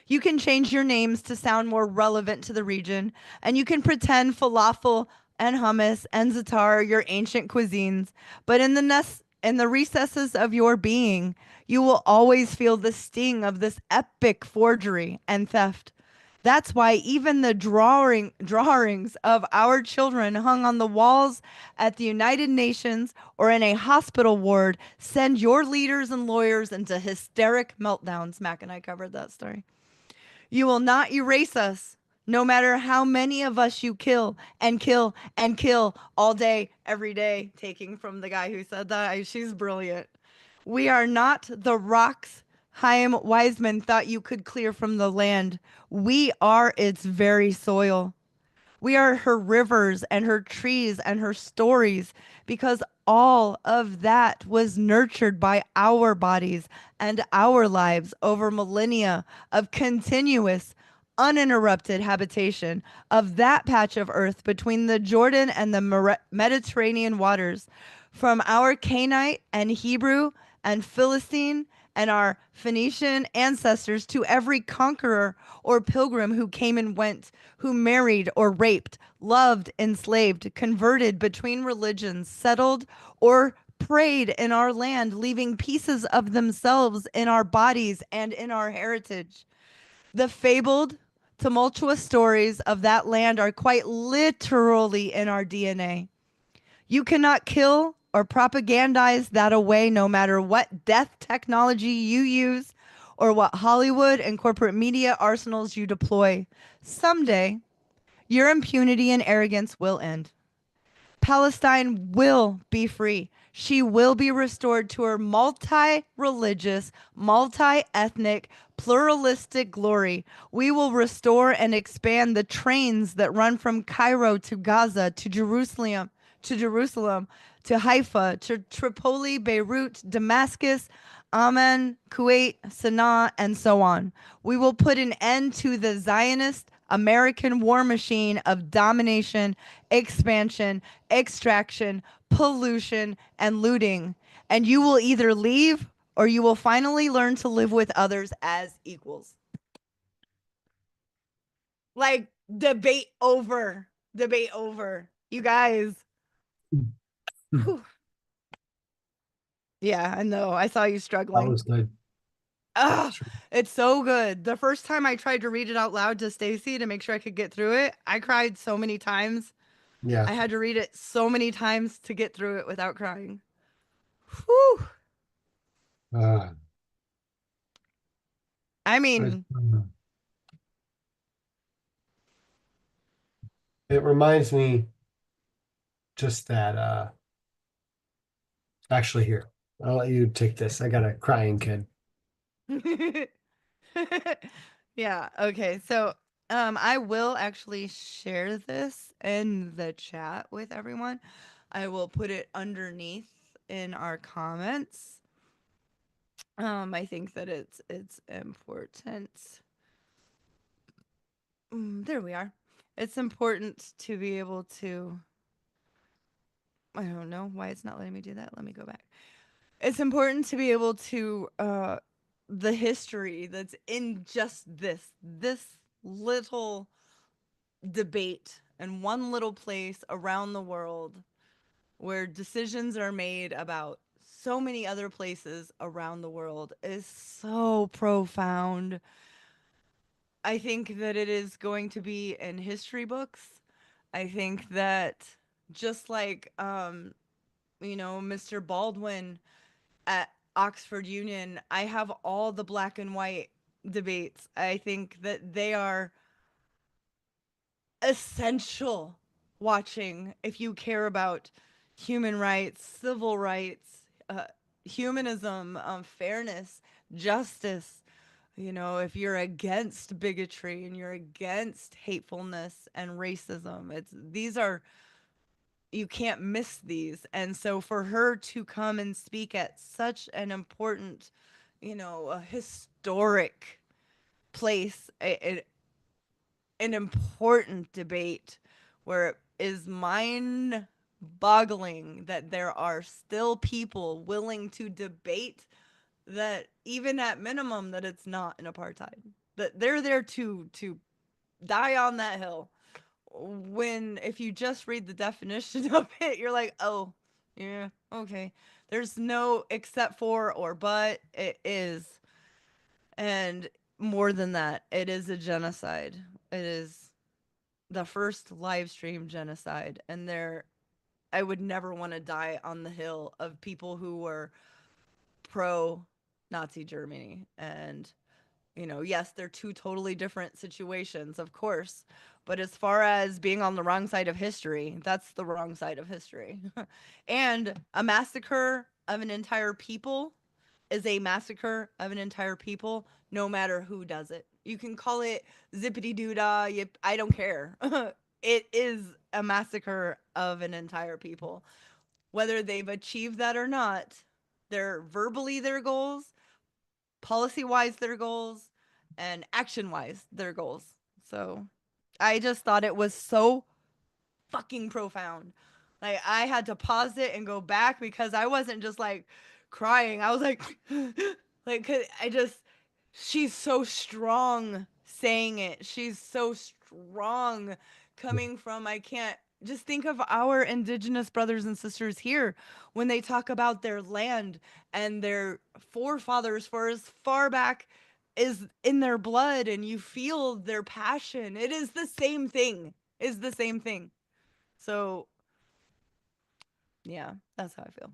You can change your names to sound more relevant to the region, and you can pretend falafel and hummus and za'atar are your ancient cuisines. But in the recesses of your being, you will always feel the sting of this epic forgery and theft. That's why even the drawings of our children hung on the walls at the United Nations or in a hospital ward send your leaders and lawyers into hysteric meltdowns. Mac and I covered that story. You will not erase us, no matter how many of us you kill and kill and kill all day, every day. Taking from the guy who said that, she's brilliant. We are not the rocks Chaim Weizmann thought you could clear from the land. We are its very soil. We are her rivers and her trees and her stories because all of that was nurtured by our bodies and our lives over millennia of continuous, uninterrupted habitation of that patch of earth between the Jordan and the Mediterranean waters, from our Canaanite and Hebrew and Philistine and our Phoenician ancestors to every conqueror or pilgrim who came and went, who married or raped, loved, enslaved, converted between religions, settled or prayed in our land, leaving pieces of themselves in our bodies and in our heritage. The fabled, tumultuous stories of that land are quite literally in our DNA. You cannot kill or propagandize that away no matter what death technology you use or what Hollywood and corporate media arsenals you deploy. Someday, your impunity and arrogance will end. Palestine will be free. She will be restored to her multi religious, multi ethnic, pluralistic glory. We will restore and expand the trains that run from Cairo to Gaza to Jerusalem, to Haifa, to Tripoli, Beirut, Damascus, Amman, Kuwait, Sana'a, and so on. We will put an end to the Zionist American war machine of domination, expansion, extraction, pollution, and looting. And you will either leave or you will finally learn to live with others as equals. Like, debate over. Debate over. You guys. that Whew. Yeah, I know. I saw you struggling. was good. Ah, it's so good. The first time I tried to read it out loud to Stacy to make sure I could get through it, I cried so many times. Yeah. I had to read it so many times to get through it without crying. Whew. Uh, I I, mean, it reminds me just that, actually here, I'll let you take this. I got a crying kid. yeah, okay. So, I will actually share this in the chat with everyone. I will put it underneath in our comments. I think that it's important. There we are. It's important to be able to. I don't know why it's not letting me do that. Let me go back. It's important to be able to the history that's in just this little debate and one little place around the world where decisions are made about so many other places around the world is so profound. I think that it is going to be in history books. I think that just like Mr. Baldwin at Oxford Union, I have all the black and white debates. I think that they are essential watching if you care about human rights, civil rights, humanism, fairness, justice. If you're against bigotry and you're against hatefulness and racism, these are you can't miss these. And so for her to come and speak at such an important, a historic place, an important debate where it is mind boggling that there are still people willing to debate that, even at minimum, that it's not an apartheid, that they're there to die on that hill. When if you just read the definition of it, you're like, oh, yeah, okay, there's no except for or but, it is. And more than that, it is a genocide. It is the first live stream genocide. And I would never want to die on the hill of people who were pro Nazi Germany. And, yes, they're two totally different situations, of course. But as far as being on the wrong side of history, that's the wrong side of history. And a massacre of an entire people is a massacre of an entire people, no matter who does it. You can call it zippity doo dah. I don't care. It is a massacre of an entire people. Whether they've achieved that or not, they're verbally their goals, policy wise their goals, and action wise their goals. So I just thought it was so fucking profound. Like, I had to pause it and go back because I wasn't just like crying. I was like, like, 'cause she's so strong saying it. She's so strong coming from, I can't just think of our indigenous brothers and sisters here when they talk about their land and their forefathers for as far back is in their blood and you feel their passion. It is the same thing. Is the same thing. So, yeah, that's how I feel.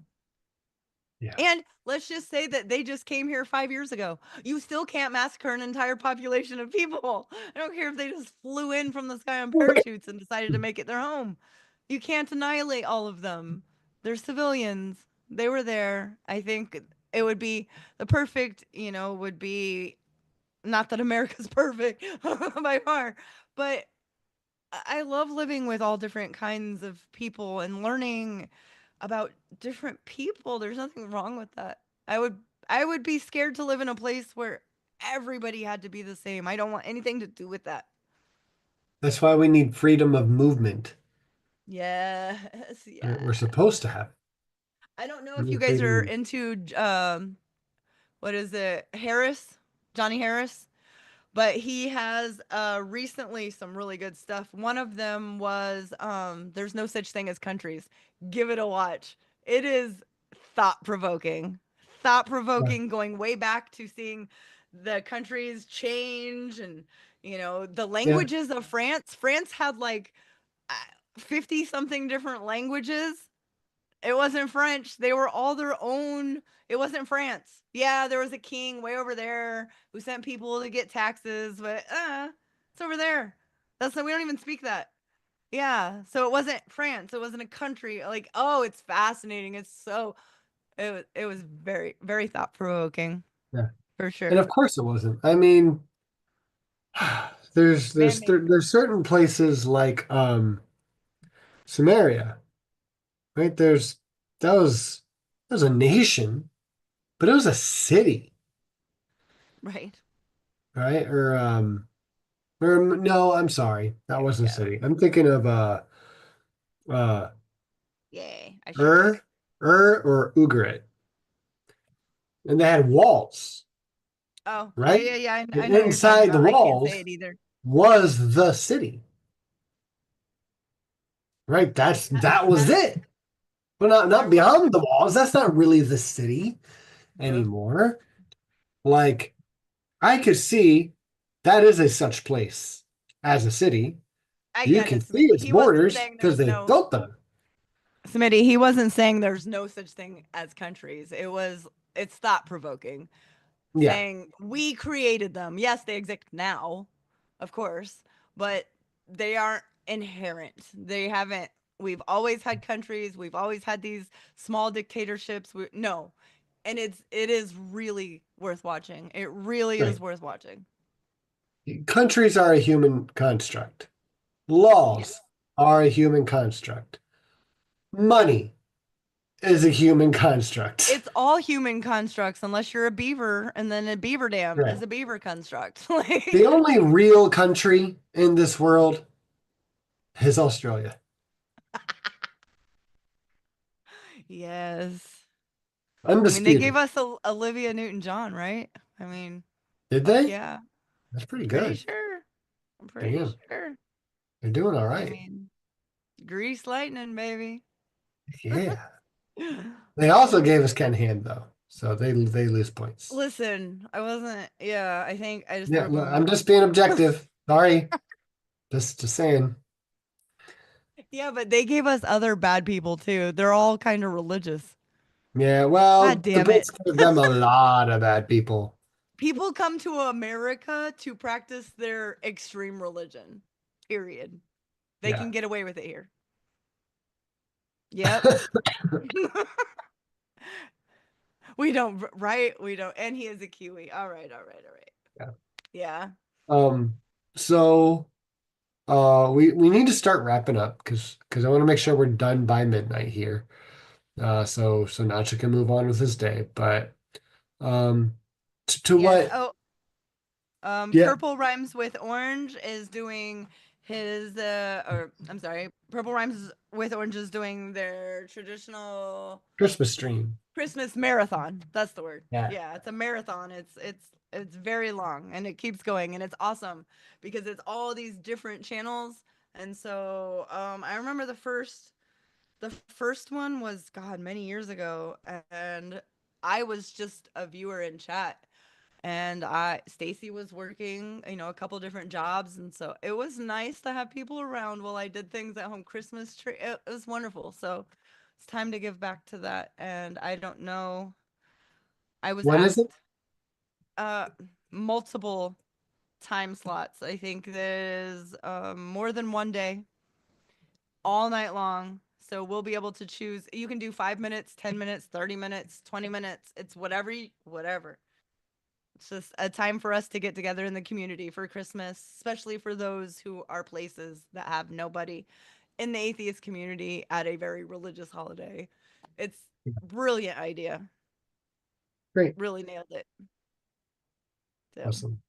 Yeah. And let's just say that they just came here 5 years ago. You still can't massacre an entire population of people. I don't care if they just flew in from the sky on parachutes and decided to make it their home. You can't annihilate all of them. They're civilians. They were there. I think it would be the perfect, would be not that America's perfect by far, but I love living with all different kinds of people and learning about different people. There's nothing wrong with that. I would be scared to live in a place where everybody had to be the same. I don't want anything to do with that. That's why we need freedom of movement. Yes, Right? We're yeah. supposed to have I don't know we if you need guys are freedom. into what is it? Harris? Johnny Harris? But he has recently some really good stuff. One of them was There's No Such Thing as Countries. Give it a watch. It is thought provoking. Thought Yeah. provoking, going way back to seeing the countries change and, the Yeah. languages of France. France had like 50 something different languages. It wasn't French. They were all their own. It wasn't France. Yeah, there was a king way over there who sent people to get taxes, but it's over there. That's we don't even speak that. Yeah, so it wasn't France. It wasn't a country. Like, oh, it's fascinating. It was very very thought provoking Yeah. for And sure. of course it wasn't. I mean, Man made. there's certain places like Samaria, right? That was a nation, but it was a city, Right. right? Or no, I'm sorry. That wasn't a Yeah. city. I'm thinking of uh Yay. I should know. Ur or Ugarit. And they had walls, Oh, yeah, right? yeah, yeah. I And know what you're talking inside the about. I can't say walls it either. was the city, right? That was That's it. But not there was beyond the walls. That's not really the city the anymore. Like I could see that is a such place as a city. I You get can it, see Smitty. its He wasn't borders saying because there's they no built them. Smitty, he wasn't saying there's no such thing as countries. It's thought provoking. Yeah, Saying we created them. Yes, they exist now, of course, but they aren't inherent. They haven't we've always had countries, we've always had these small dictatorships. No. And it is really worth watching. It really is right. worth watching. Countries are a human construct. Yeah. Laws are a human construct. Money is a human construct. It's all human constructs unless you're a beaver, and then a beaver dam Right. is a beaver construct. The Like, only real country in this world is Australia. yes. I mean, they gave Undisputed. us Olivia Newton-John, right? I mean, Did fuck they? yeah. That's pretty Pretty good. sure. I'm pretty Damn. sure. They're doing all I right. mean, Grease Lightning, baby. Yeah. They also Oh, gave us Ken Hand though. So they lose points. listen, I wasn't. Yeah, I think I just threw Yeah, a look, bone. I'm just being objective. Sorry. Just saying. Yeah, but they gave us other bad people too. They're all kind of religious. Yeah, God well, the damn it. Brits gave them a lot of bad people. People come to America to practice their extreme religion. Period. They Yeah. can get away with it here. Yep. We don't, right? We don't. And he is a Kiwi. All right, all right, all right. Yeah. Yeah. Um, so we need to start wrapping up because I want to make sure we're done by midnight here. So Nacho can move on with his day. But to Yes. what? Oh, Yeah, Purple Rhymes with Orange is doing his, or I'm sorry, Purple Rhymes with Orange is doing their traditional Christmas stream. Christmas marathon. That's the word. Yeah. Yeah, it's a marathon. It's very long and it keeps going and it's awesome because it's all these different channels. And so I remember the first one was God many years ago and I was just a viewer in chat and Stacy was working, a couple different jobs, and so it was nice to have people around while I did things at home. Christmas tree, it was wonderful. So it's time to give back to that. And I don't know. I was When is it? asked uh multiple time slots. I think there's more than one day, all night long. So we'll be able to choose. You can do 5 minutes, 10 minutes, 30 minutes, 20 minutes. It's whatever. It's just a time for us to get together in the community for Christmas, especially for those who are places that have nobody in the atheist community at a very religious holiday. It's brilliant idea. Great. Really nailed it. So Awesome.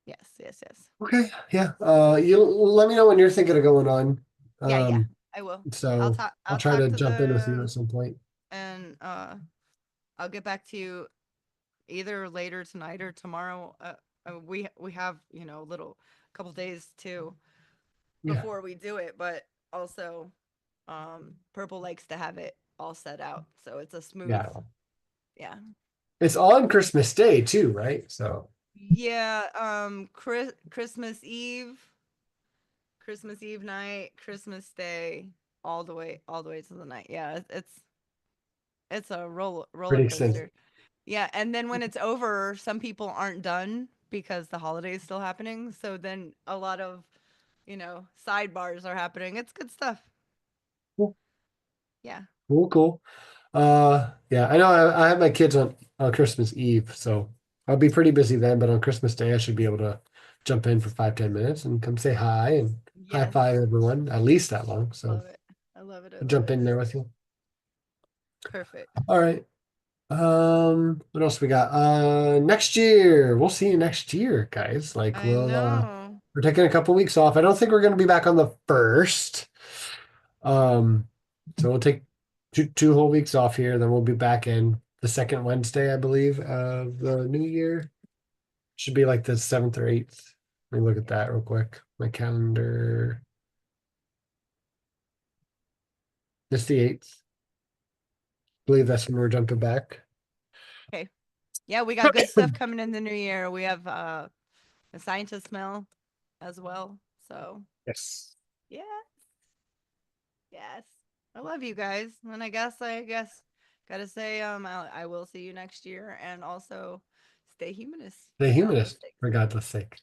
yes, yes, yes. Okay. Yeah. You let me know when you're thinking of going on. Yeah, yeah. Um, I will. I'll so talk. I'll I'll try talk to to jump in with you at the some point. and I'll get back to you either later tonight or tomorrow. We have little couple days too Yeah. before we do it, but also Purple likes to have it all set out, so it's a smooth. Yeah. Yeah, It's on Christmas Day too, right? So yeah. Christmas Eve night, Christmas Day, all the way to the night. Yeah, it's a roller pretty extensive. coaster. Yeah, and then when it's over, some people aren't done because the holiday is still happening. So then a lot of, sidebars are happening. It's good stuff. Cool. Yeah. Cool. Cool. Yeah, I know I have my kids on Christmas Eve, so I'll be pretty busy then, but on Christmas Day I should be able to jump in for 5, 10 minutes and come say hi and high Yes. five everyone, at least that long. So Love it. I love it. I I'll love jump it. in there with you. Perfect. All right. What else we got? Next year. We'll see you next year, guys. Like I know. we're taking a couple weeks off. I don't think we're gonna be back on the first. Um, so we'll take two whole weeks off here, then we'll be back in the second Wednesday, I believe, of the new year. Should be like the 7th or 8th. Let me look at that real quick. My calendar. It's the 8th. I believe that's when we're jumping back. Okay. Yeah, we got good stuff coming in the new year. We have a scientist smell as well. So Yes. yeah, yes. I love you guys. And I guess gotta say, I will see you next year, and also stay humanist The for God's humanist, sake. for God's sake.